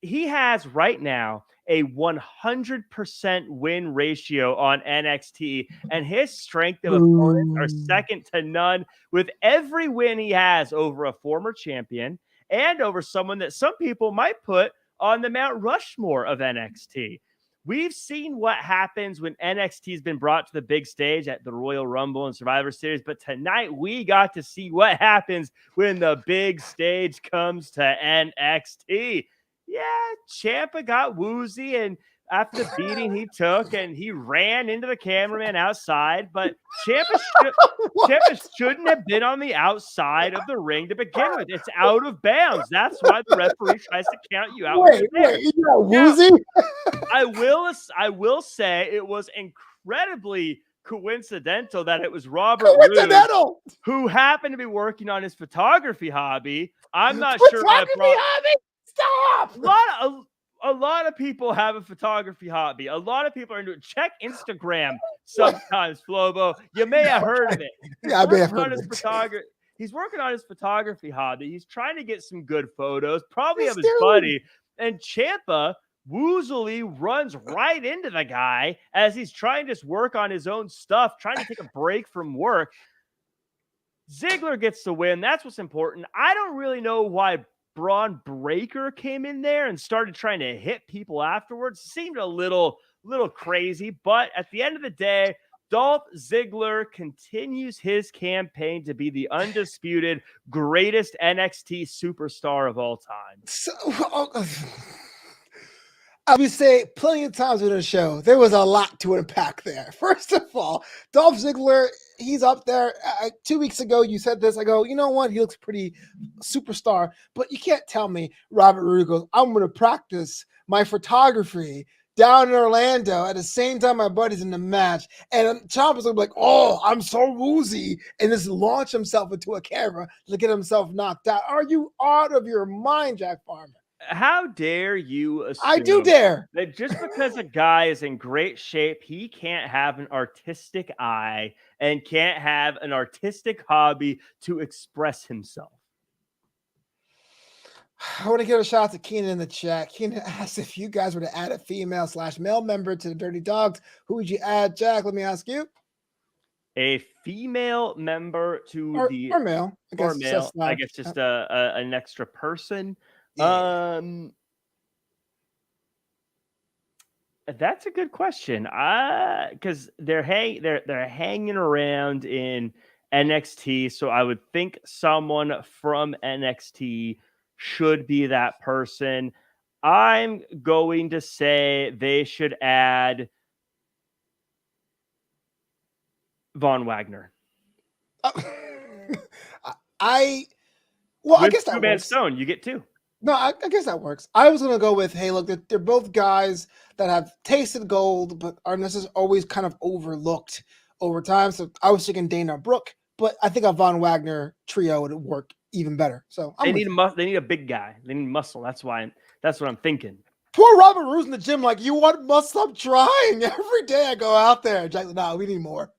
he has right now a 100% win ratio on NXT, and his strength of opponents are second to none, with every win he has over a former champion and over someone that some people might put on the Mount Rushmore of NXT. We've seen what happens when NXT has been brought to the big stage at the Royal Rumble and Survivor Series, but tonight we got to see what happens when the big stage comes to NXT. Yeah, Ciampa got woozy, and after the beating he took, and he ran into the cameraman outside, but Ciampa shouldn't have been on the outside of the ring to begin with. It's out of bounds. That's why the referee tries to count you out. Wait, you got woozy? I will say it was incredibly coincidental that it was Robert Roode who happened to be working on his photography hobby. I'm not sure. Stop! A lot of people have a photography hobby. A lot of people are into it. Check Instagram sometimes, Flobo. You may have heard of it. Yeah, I may have heard of it. He's working on his photography hobby. He's trying to get some good photos, probably of his buddy. And Ciampa woozily runs right into the guy as he's trying to just work on his own stuff, trying to take a break from work. Ziggler gets the win. That's what's important. I don't really know why Braun Breaker came in there and started trying to hit people afterwards. Seemed a little crazy, but at the end of the day, Dolph Ziggler continues his campaign to be the undisputed greatest NXT superstar of all time. So, as we say plenty of times in the show, there was a lot to unpack there. First of all, Dolph Ziggler, he's up there. 2 weeks ago, you said this. I go, you know what? He looks pretty superstar, but you can't tell me Robert Roode goes, I'm going to practice my photography down in Orlando at the same time my buddy's in the match. And Ciampa's like, oh, I'm so woozy. And just launch himself into a camera to get himself knocked out. Are you out of your mind, Jack Farmer? How dare you assume I do dare that just because a guy is in great shape, he can't have an artistic eye and can't have an artistic hobby to express himself. I want to give a shout out to Keenan in the chat. Keenan asked if you guys were to add a female/male member to the Dirty Dogs, who would you add? Jack, let me ask you. A female member to or male. Or male. I guess just an extra person. Yeah. That's a good question. Because they're hanging around in NXT, so I would think someone from NXT should be that person. I'm going to say they should add Von Wagner. I guess that works. Stone, you get two. No, I guess that works. I was going to go with, hey, look, they're both guys that have tasted gold, but are necessarily always kind of overlooked over time. So I was thinking Dana Brooke, but I think a Von Wagner trio would work even better. So they need a big guy. They need muscle. That's what I'm thinking. Poor Robert Roode's in the gym like, you want muscle? I'm trying. Every day I go out there. Jack, no, we need more.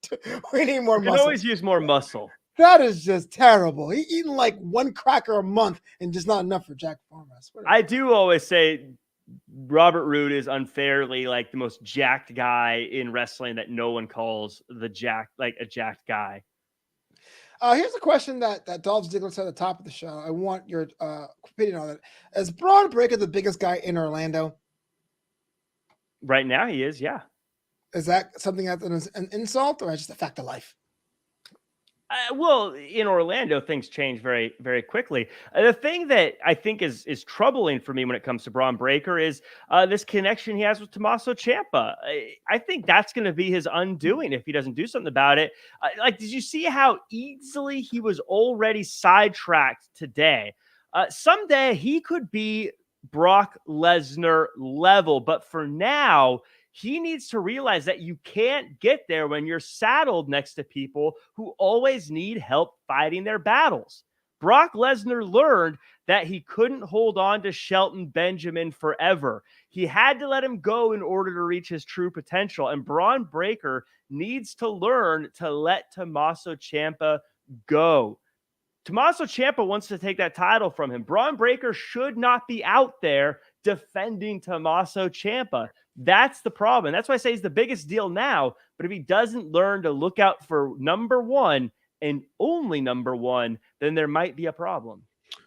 We need more muscle. You can always use more muscle. That is just terrible. He eating like one cracker a month and just not enough for Jack Farmer. I do always say Robert Roode is unfairly like the most jacked guy in wrestling that no one calls a jacked guy. Here's a question that Dolph Ziggler said at the top of the show. I want your opinion on it. Is Braun Breaker the biggest guy in Orlando? Right now he is, yeah. Is that something that's an insult or just a fact of life? Well, in Orlando, things change very, very quickly. The thing that I think is troubling for me when it comes to Braun Breaker is this connection he has with Tommaso Ciampa. I think that's going to be his undoing if he doesn't do something about it. Did you see how easily he was already sidetracked today? Someday he could be Brock Lesnar level, but for now, he needs to realize that you can't get there when you're saddled next to people who always need help fighting their battles. Brock Lesnar learned that he couldn't hold on to Shelton Benjamin forever. He had to let him go in order to reach his true potential. And Braun Breaker needs to learn to let Tommaso Ciampa go. Tommaso Ciampa wants to take that title from him. Braun Breaker should not be out there defending Tommaso Ciampa. That's the problem. That's why I say he's the biggest deal now. But if he doesn't learn to look out for number one and only number one, then there might be a problem.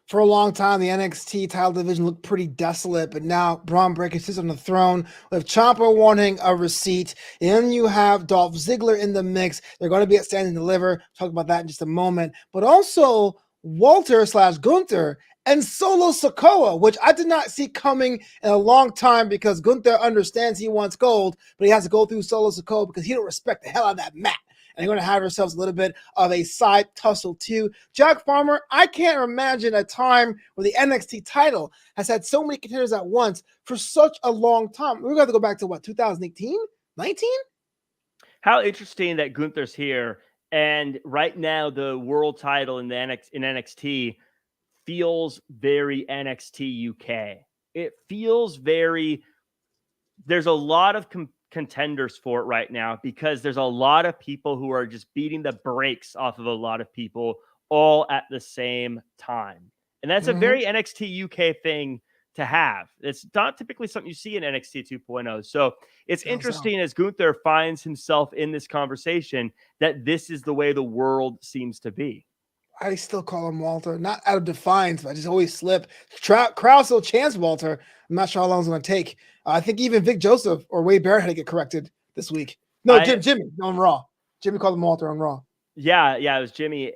For a long time, the NXT title division looked pretty desolate, but now Braun Breaker sits on the throne with Ciampa wanting a receipt. And then you have Dolph Ziggler in the mix. They're going to be at Stand and Deliver. Talk about that in just a moment. But also Walter/Gunther and Solo Sikoa, which I did not see coming in a long time because Gunther understands he wants gold, but he has to go through Solo Sikoa because he don't respect the hell out of that mat. And they're going to have ourselves a little bit of a side tussle too. Jack Farmer, I can't imagine a time where the NXT title has had so many contenders at once for such a long time. We're going to go back to 2018, 19? How interesting that Gunther's here. And right now, the world title in NXT feels very NXT UK. It feels very, there's a lot of contenders for it right now because there's a lot of people who are just beating the brakes off of a lot of people all at the same time. And that's a very NXT UK thing to have. It's not typically something you see in NXT 2.0. So it's interesting as Gunther finds himself in this conversation that this is the way the world seems to be. I still call him Walter, not out of defiance, but I just always slip. Crowd still chants Walter. I'm not sure how long it's going to take. I think even Vic Joseph or Wade Barrett had to get corrected this week. No, Jimmy on Raw. Jimmy called him Walter on Raw. Yeah, it was Jimmy.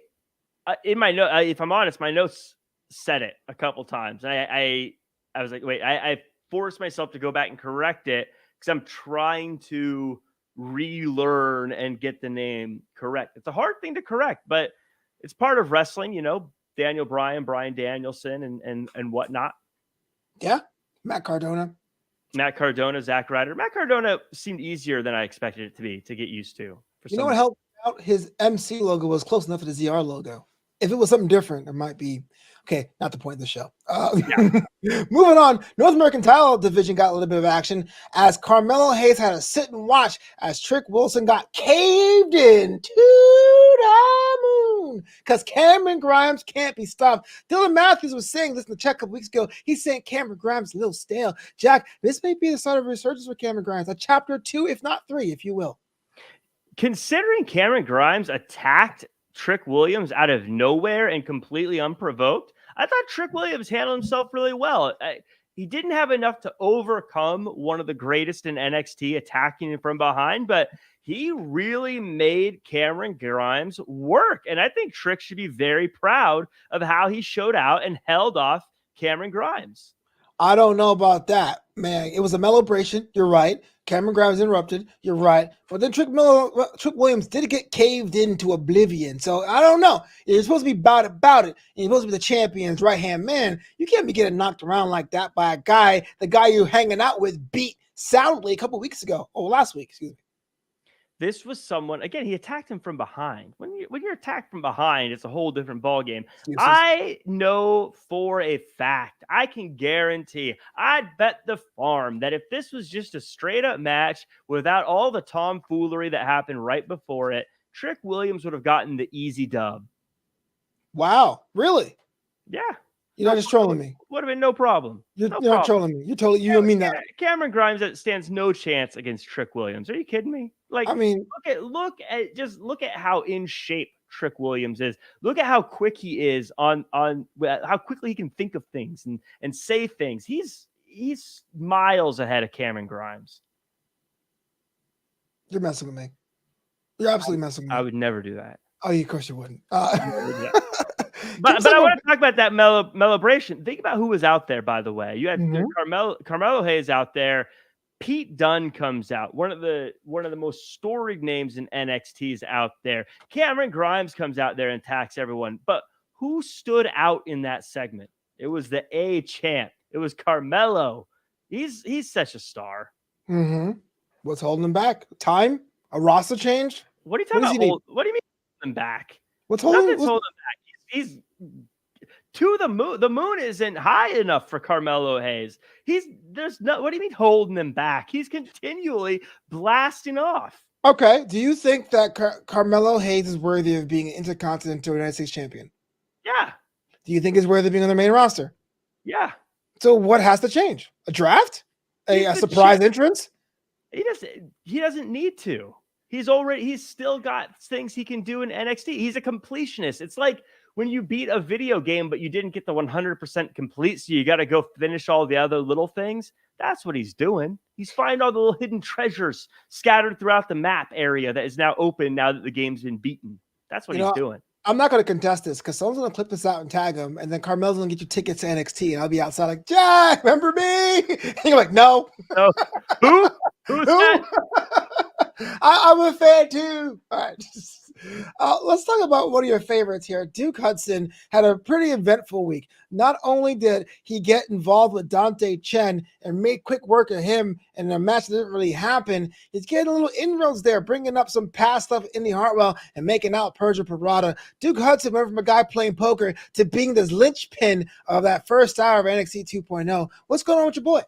In my note, if I'm honest, my notes said it a couple times. I was like, wait, I forced myself to go back and correct it because I'm trying to relearn and get the name correct. It's a hard thing to correct, but it's part of wrestling, Daniel Bryan, Bryan Danielson, and whatnot. Yeah, Matt Cardona, Zack Ryder. Matt Cardona seemed easier than I expected it to be to get used to. You know what helped out? His MC logo was close enough to the ZR logo. If it was something different, it might be okay. Not the point of the show. Moving on, North American title division got a little bit of action as Carmelo Hayes had to sit and watch as Trick Wilson got caved in to the moon because Cameron Grimes can't be stopped. Dylan Matthews was saying this in the chat a couple weeks ago. He's saying Cameron Grimes is a little stale. Jack, this may be the start of a resurgence for Cameron Grimes, a chapter 2, if not 3, if you will. Considering Cameron Grimes attacked Trick Williams out of nowhere and completely unprovoked, I thought Trick Williams handled himself really well. He didn't have enough to overcome one of the greatest in NXT attacking him from behind, but he really made Cameron Grimes work. And I think Trick should be very proud of how he showed out and held off Cameron Grimes. I don't know about that, man. It was a celebration. You're right. Cameron Grimes interrupted. You're right. But then Trick Williams did get caved into oblivion. So I don't know. You're supposed to be about it. You're supposed to be the champion's right-hand man. You can't be getting knocked around like that by a guy, the guy you're hanging out with beat soundly a couple weeks ago. Oh, last week, excuse me. This was someone, again, he attacked him from behind. When you're attacked from behind, it's a whole different ballgame. I know for a fact, I can guarantee, I'd bet the farm that if this was just a straight up match without all the tomfoolery that happened right before it, Trick Williams would have gotten the easy dub. Wow. Really? Yeah. You're not just trolling me. Would have been no problem. You're not trolling me. You don't mean that. Cameron Grimes stands no chance against Trick Williams. Are you kidding me? Like, I mean, look at how in shape Trick Williams is. Look at how quick he is on how quickly he can think of things and say things. He's miles ahead of Cameron Grimes. You're messing with me. You're absolutely messing with me. I would never do that. Oh, of course you wouldn't. But I want to talk about that celebration. Think about who was out there, by the way. You had Carmelo Hayes out there. Pete Dunne comes out. One of the most storied names in NXT is out there. Cameron Grimes comes out there and attacks everyone. But who stood out in that segment? It was the A champ. It was Carmelo. He's such a star. Mm-hmm. What's holding him back? Time? A roster change? What are you talking about? What do you mean holding him back? What's holding him back? He's to the moon. The moon isn't high enough for Carmelo Hayes. What do you mean holding him back? He's continually blasting off. Okay. Do you think that Carmelo Hayes is worthy of being an Intercontinental United States champion? Yeah. Do you think he's worthy of being on the main roster? Yeah. So what has to change? A draft? A surprise entrance? He doesn't need to. He's still got things he can do in NXT. He's a completionist. It's like when you beat a video game, but you didn't get the 100% complete, so you got to go finish all the other little things. That's what he's doing. He's finding all the little hidden treasures scattered throughout the map area that is now open now that the game's been beaten. That's what he's doing. I'm not going to contest this because someone's going to clip this out and tag him, and then Carmelo's going to get you tickets to NXT, and I'll be outside like, Jack, remember me? And you're like, no. Who? Who's that? I'm a fan too. All right. Let's talk about one of your favorites here. Duke Hudson had a pretty eventful week. Not only did he get involved with Dante Chen and made quick work of him in a match that didn't really happen, he's getting a little inroads there, bringing up some past stuff in the Hartwell and making out Persia Parada. Duke Hudson went from a guy playing poker to being this linchpin of that first hour of NXT 2.0. What's going on with your boy?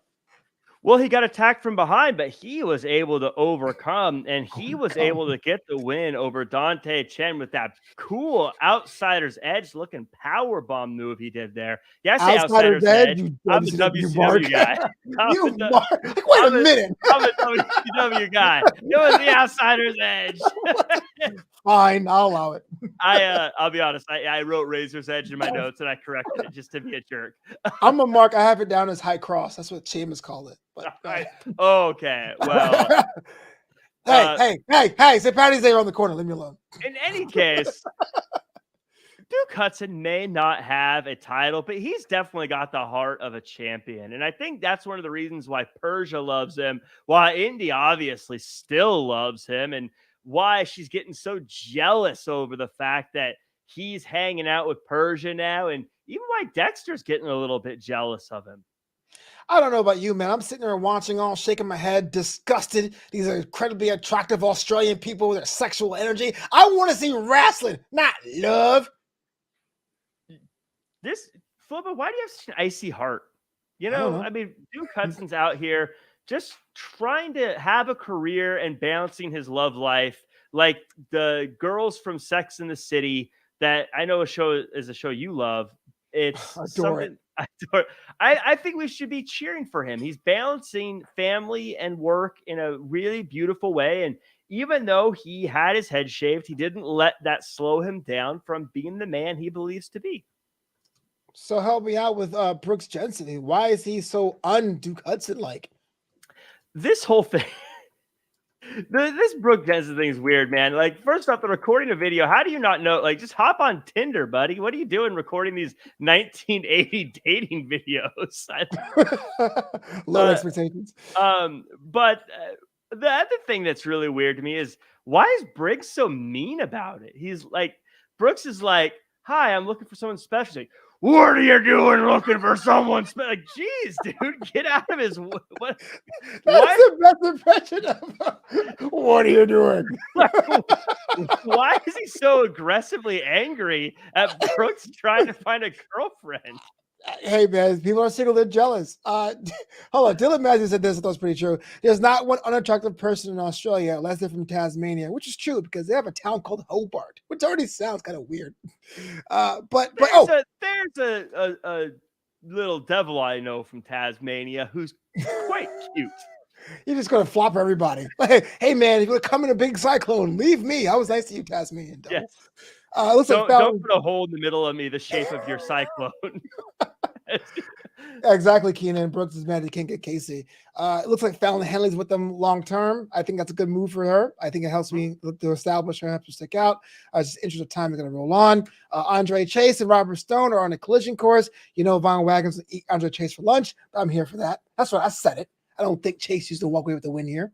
Well, he got attacked from behind, but he was able to overcome, and he was able to get the win over Dante Chen with that cool outsider's edge looking powerbomb move he did there. Yeah, I say outsider's edge. I'm the WCW guy. Wait a minute. I'm the WCW guy. It was the outsider's edge. Fine, I'll allow it. I'll be honest. I wrote Razor's Edge in my notes, and I corrected it just to be a jerk. I'm a mark. I have it down as High Cross. That's what Sheamus called it. But, okay, well, Hey, St. Patty's Day around the corner. Leave me alone. In any case, Duke Hudson may not have a title, but he's definitely got the heart of a champion. And I think that's one of the reasons why Persia loves him, why Indy obviously still loves him, and why she's getting so jealous over the fact that he's hanging out with Persia now, and even why Dexter's getting a little bit jealous of him. I don't know about you, man. I'm sitting there watching, all shaking my head, disgusted. These are incredibly attractive Australian people with their sexual energy. I want to see wrestling, not love. This Flobo, why do you have such an icy heart? You I don't know, know. I mean, Duke Hudson's out here just trying to have a career and balancing his love life like the girls from Sex in the City that I know is a show you love. It's Adore it. something I adore. I think we should be cheering for him. He's balancing family and work in a really beautiful way. And even though he had his head shaved, he didn't let that slow him down from being the man he believes to be. So help me out with Brooks Jensen. Why is he so un-Duke Hudson like? This whole thing, this Brooke Jensen thing is weird, man. Like, first off, they're recording a video. How do you not know? Like, just hop on Tinder, buddy. What are you doing recording these 1980 dating videos? Low expectations. But the other thing that's really weird to me is why is Briggs so mean about it? He's like, Brooks is like, "Hi, I'm looking for someone special." He's like, "What are you doing looking for someone special?" Like, geez, dude, get out of his. What? That's the best impression of. What are you doing? Why is he so aggressively angry at Brooks trying to find a girlfriend? Hey man, people are single, they're jealous. Hold on, Dylan Matthews said this, I thought was pretty true. There's not one unattractive person in Australia unless they're from Tasmania, which is true because they have a town called Hobart, which already sounds kind of weird. But There's a little devil I know from Tasmania who's quite cute. You're just gonna flop everybody. Hey man, if you're coming a big cyclone, leave me. I was nice to you, Tasmanian. Yes. Looks Don't like put a hole in the middle of me the shape of your cyclone. Exactly, Keenan. Brooks is mad he can't get Casey. It looks like Fallon Henley's with them long term. I think that's a good move for her. I think it helps me look to establish her, have to stick out. Just interest of time is going to roll on. Andre Chase and Robert Stone are on a collision course. You know, Von Wagner's going to eat Andre Chase for lunch. I'm here for that. That's what I said it. I don't think Chase used to walk away with the win here.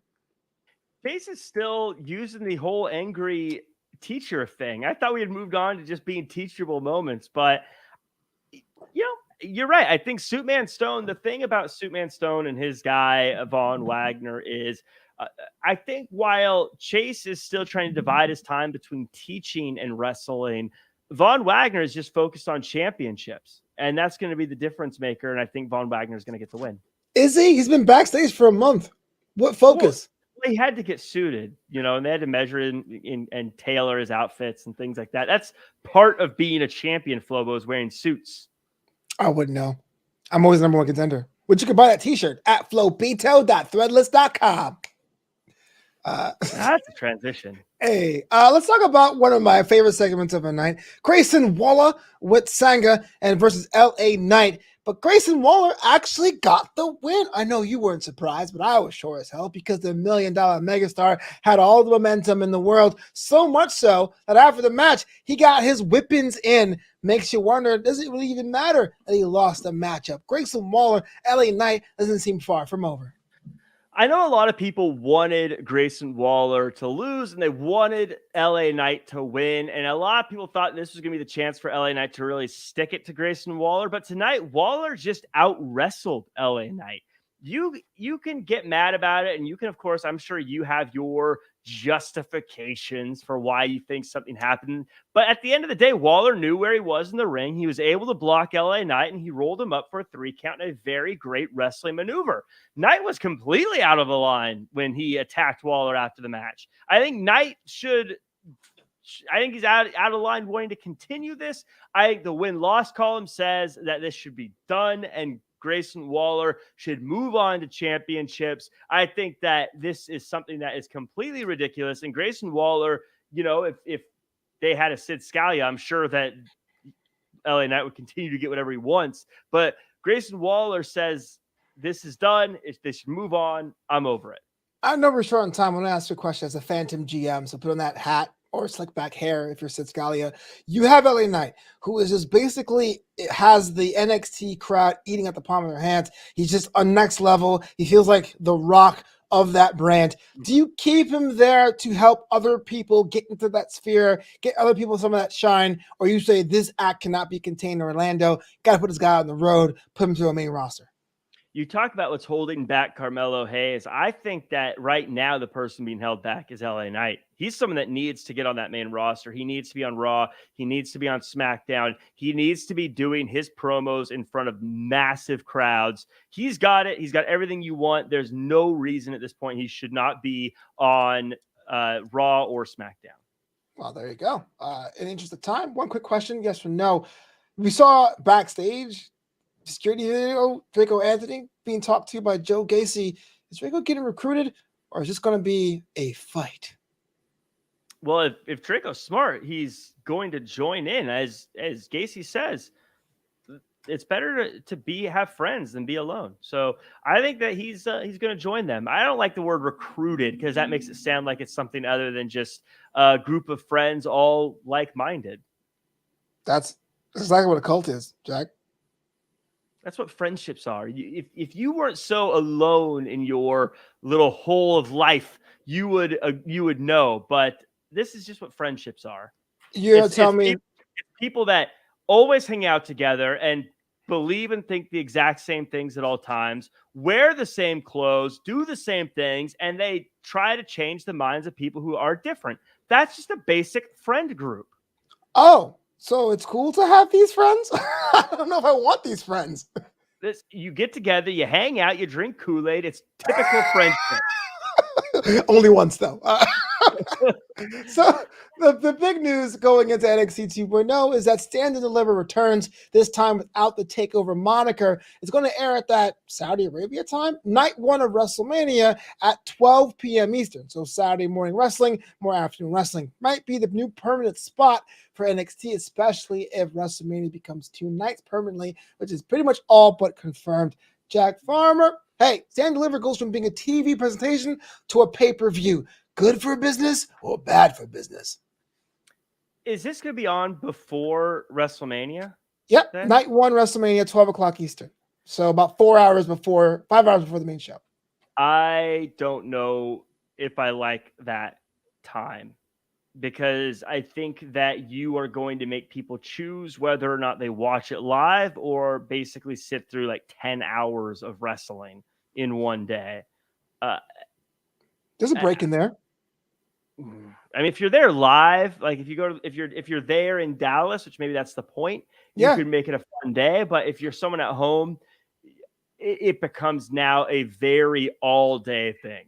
Chase is still using the whole angry teacher thing. I thought we had moved on to just being teachable moments, but you know, you're right. I think Suitman Stone, the thing about Suitman Stone and his guy, Von Wagner, is I think while Chase is still trying to divide his time between teaching and wrestling, Von Wagner is just focused on championships. And that's going to be the difference maker. And I think Von Wagner is going to get the win. Is he? He's been backstage for a month. What focus? Well, he had to get suited, you know, and they had to measure in and tailor his outfits and things like that. That's part of being a champion, Flobo, is wearing suits. I wouldn't know. I'm always the number one contender. But you can buy that t-shirt at flobito.threadless.com. That's a transition. Hey, let's talk about one of my favorite segments of the night. Grayson Waller with Sanga and versus LA Knight. But Grayson Waller actually got the win. I know you weren't surprised, but I was sure as hell because the $1 million megastar had all the momentum in the world. So much so that after the match, he got his whippings in. Makes you wonder, does it really even matter that he lost the matchup? Grayson Waller, LA Knight doesn't seem far from over. I know a lot of people wanted Grayson Waller to lose and they wanted LA Knight to win. And a lot of people thought this was going to be the chance for LA Knight to really stick it to Grayson Waller. But tonight, Waller just out wrestled LA Knight. You can get mad about it. And you can, of course, I'm sure you have your justifications for why you think something happened. But at the end of the day, Waller knew where he was in the ring. He was able to block LA Knight and he rolled him up for a 3 count in a very great wrestling maneuver. Knight was completely out of the line when he attacked Waller after the match. I think Knight I think he's out of line wanting to continue this. I think the win-loss column says that this should be done and Grayson Waller should move on to championships. I think that this is something that is completely ridiculous. And Grayson Waller, you know, if they had a Sid Scala, I'm sure that LA Knight would continue to get whatever he wants. But Grayson Waller says this is done. They should move on. I'm over it. I know we're short on time. I'm going to ask you a question as a phantom GM. So put on that hat or slick back hair if you're Sid Scalia. You have LA Knight, who is just basically has the NXT crowd eating at the palm of their hands. He's just on next level. He feels like the Rock of that brand. Do you keep him there to help other people get into that sphere, get other people some of that shine, or you say this act cannot be contained in Orlando, got to put this guy on the road, put him to a main roster? You talk about what's holding back Carmelo Hayes. I think that right now the person being held back is LA Knight. He's someone that needs to get on that main roster. He needs to be on Raw. He needs to be on SmackDown. He needs to be doing his promos in front of massive crowds. He's got it. He's got everything you want. There's no reason at this point he should not be on Raw or SmackDown. Well, there you go. In the interest of time, one quick question, yes or no. We saw backstage security video, Draco Anthony being talked to by Joe Gacy. Is Draco getting recruited, or is this going to be a fight? Well, if Draco's smart, he's going to join in. As Gacy says, it's better to have friends than be alone. So I think that he's going to join them. I don't like the word recruited because that makes it sound like it's something other than just a group of friends all like-minded. That's exactly what a cult is, Jack. That's what friendships are. If you weren't so alone in your little hole of life, you would know. But this is just what friendships are. You're telling me it's people that always hang out together and believe and think the exact same things at all times, wear the same clothes, do the same things, and they try to change the minds of people who are different. That's just a basic friend group. Oh, so it's cool to have these friends? I don't know if I want these friends. You get together, you hang out, you drink Kool-Aid. It's typical friendship. Only once, though. So the big news going into NXT 2.0 is that Stand and Deliver returns, this time without the TakeOver moniker. It's going to air at that Saudi Arabia time, night one of WrestleMania at 12 p.m. Eastern. So Saturday morning wrestling, more afternoon wrestling. Might be the new permanent spot for NXT, especially if WrestleMania becomes 2 nights permanently, which is pretty much all but confirmed. Jack Farmer, hey, Stand and Deliver goes from being a TV presentation to a pay-per-view. Good for business or bad for business? Is this going to be on before WrestleMania? Yep. Then? Night one, WrestleMania, 12 o'clock Eastern. So about 5 hours before the main show. I don't know if I like that time because I think that you are going to make people choose whether or not they watch it live or basically sit through like 10 hours of wrestling in one day. There's a break in there. I mean, if you're there live, like if you're there in Dallas, which maybe that's the point, you could make it a fun day. But if you're someone at home, it becomes now a very all day thing.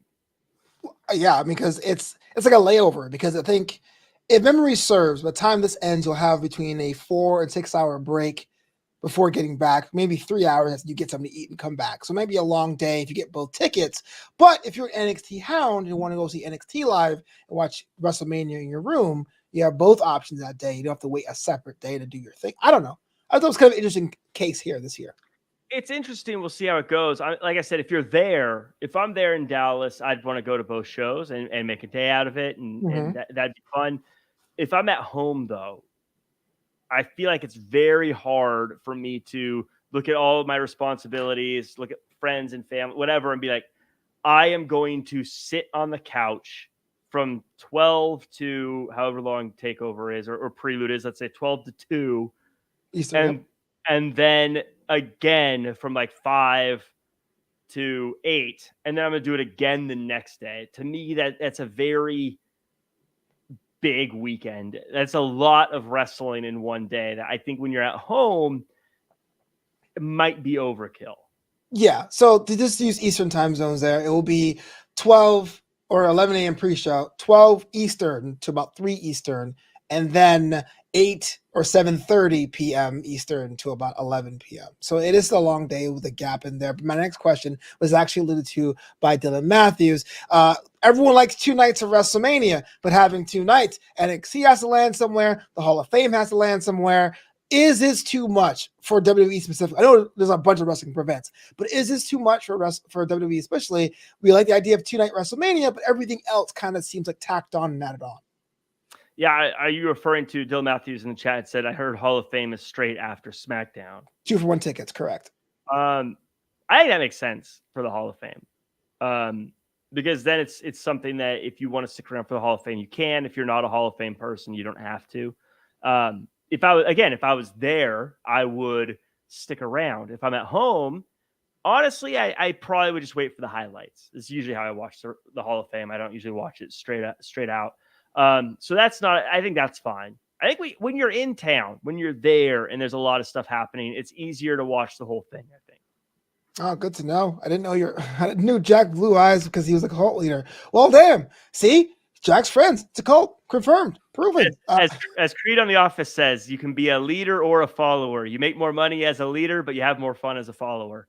Yeah, because it's like a layover. Because I think if memory serves, by the time this ends, you'll have between a 4 and 6 hour break before getting back, maybe 3 hours after you get something to eat and come back. So maybe a long day if you get both tickets. But if you're an NXT hound and you want to go see NXT live and watch WrestleMania in your room, you have both options that day. You don't have to wait a separate day to do your thing. I don't know. I thought it was kind of an interesting case here this year. It's interesting. We'll see how it goes. Like I said, if I'm there in Dallas, I'd want to go to both shows and make a day out of it. And that'd be fun. If I'm at home, though, I feel like it's very hard for me to look at all of my responsibilities, look at friends and family, whatever, and be like, I am going to sit on the couch from 12 to however long TakeOver is or Prelude is, let's say 12 to 2. Eastern, and then again from like 5 to 8. And then I'm going to do it again the next day. To me, that's a very big weekend. That's a lot of wrestling in one day that I think when you're at home, it might be overkill. Yeah. So to just use Eastern time zones there, it will be 12 or 11 a.m. pre-show, 12 Eastern to about 3 Eastern, and then 8 or 7:30 p.m. Eastern to about 11 p.m. So it is a long day with a gap in there. But my next question was actually alluded to by Dylan Matthews. Everyone likes 2 nights of WrestleMania, but having 2 nights, NXT has to land somewhere. The Hall of Fame has to land somewhere. Is this too much for WWE specifically? I know there's a bunch of wrestling events, but is this too much for WWE especially? We like the idea of 2-night WrestleMania, but everything else kind of seems like tacked on and added on. Yeah, are you referring to Dill Matthews in the chat said, I heard Hall of Fame is straight after SmackDown. 2-for-1 tickets, correct. I think that makes sense for the Hall of Fame. Because then it's something that if you want to stick around for the Hall of Fame, you can. If you're not a Hall of Fame person, you don't have to. If I was there, I would stick around. If I'm at home, honestly, I probably would just wait for the highlights. This is usually how I watch the Hall of Fame. I don't usually watch it straight out. So that's not, I think that's fine. I think when you're in town, when you're there and there's a lot of stuff happening, it's easier to watch the whole thing, I think. Oh, good to know. I knew Jack Blue Eyes because he was a cult leader. Well, damn. See? Jack's friends. It's a cult. Confirmed. Proven. As Creed on The Office says, you can be a leader or a follower. You make more money as a leader, but you have more fun as a follower.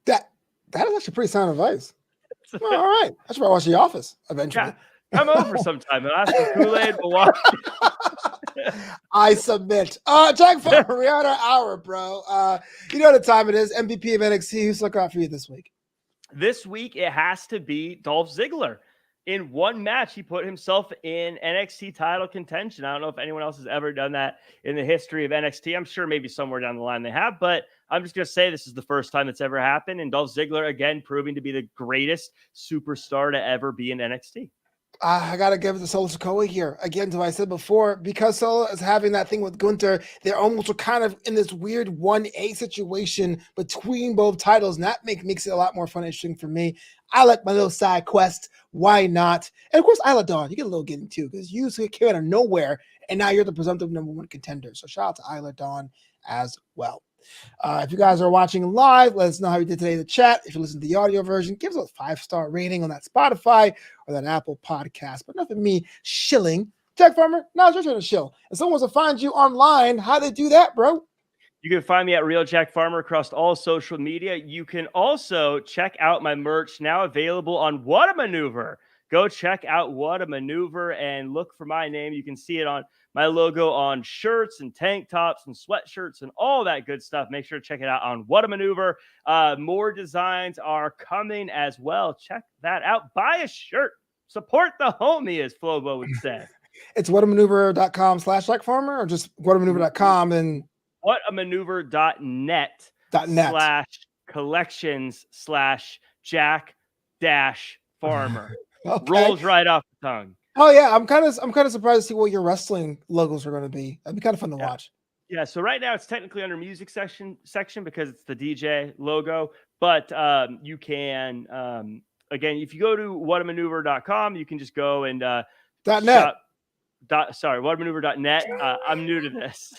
That is actually pretty sound advice. Well, all right. I should probably watch The Office eventually. Yeah. Come over sometime and ask for Kool-Aid. We'll watch. I submit. Jack Farmer, we're on our hour, bro. You know the time it is. MVP of NXT. Who's looking out for you this week? This week, it has to be Dolph Ziggler. In one match, he put himself in NXT title contention. I don't know if anyone else has ever done that in the history of NXT. I'm sure maybe somewhere down the line they have, but I'm just going to say this is the first time it's ever happened. And Dolph Ziggler, again, proving to be the greatest superstar to ever be in NXT. I got to give it to Solo Sikoa here. Again, to what I said before, because Solo is having that thing with Gunther, they're almost kind of in this weird 1A situation between both titles, and that makes it a lot more fun and interesting for me. I like my little side quest. Why not? And of course, Isla Dawn, you get a little getting too, because you came out of nowhere, and now you're the presumptive number one contender. So shout out to Isla Dawn as well. If you guys are watching live, let us know how you did today in the chat. If you listen to the audio version, give us a 5-star rating on that Spotify or that Apple podcast. But enough of me shilling. Jack Farmer, now it's your turn to shill. If someone wants to find you online, how do they do that, bro? You can find me at Real Jack Farmer across all social media. You can also check out my merch now available on What a Maneuver. Go check out What a Maneuver and look for my name. You can see it on my logo on shirts and tank tops and sweatshirts and all that good stuff. Make sure to check it out on What a Maneuver. More designs are coming as well. Check that out. Buy a shirt. Support the homie, as Flobo would say. It's whatamaneuver.com/Jack Farmer or just whatamaneuver.com and whatamaneuver.net /collections/Jack-Farmer. Okay. Rolls right off the tongue. Oh yeah, I'm kind of surprised to see what your wrestling logos are going to be. That'd be kind of fun to watch. Yeah, so right now it's technically under music section because it's the DJ logo, but you can again, if you go to whatamaneuver.com, you can just go and .net. Whatamaneuver.net. I'm new to this.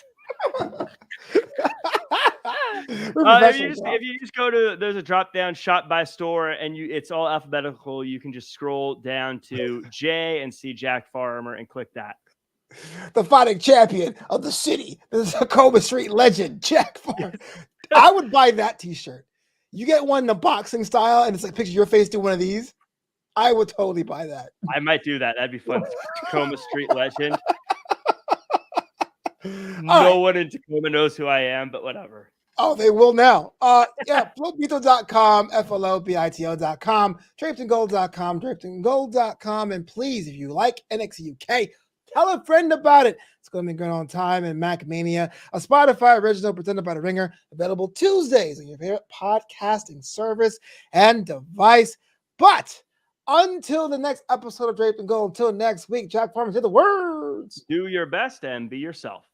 If you just go to, there's a drop down shop by store and it's all alphabetical. You can just scroll down to J and see Jack Farmer and click that. The fighting champion of the city. This is a Tacoma Street legend, Jack Farmer. I would buy that t-shirt. You get one in the boxing style and it's like picture your face doing one of these. I would totally buy that. I might do that. That'd be fun. Tacoma Street legend. No one in Tacoma knows who I am, but whatever. Oh, they will now. Yeah, flobito.com, FLOBITO.com, drapedandgold.com, drapedandgold.com. And please, if you like NXT UK, tell a friend about it. It's going to be going on time in MacMania, a Spotify original presented by The Ringer, available Tuesdays on your favorite podcasting service and device. But until the next episode of Draped and Gold, until next week, Jack Farmer, say the words. Do your best and be yourself.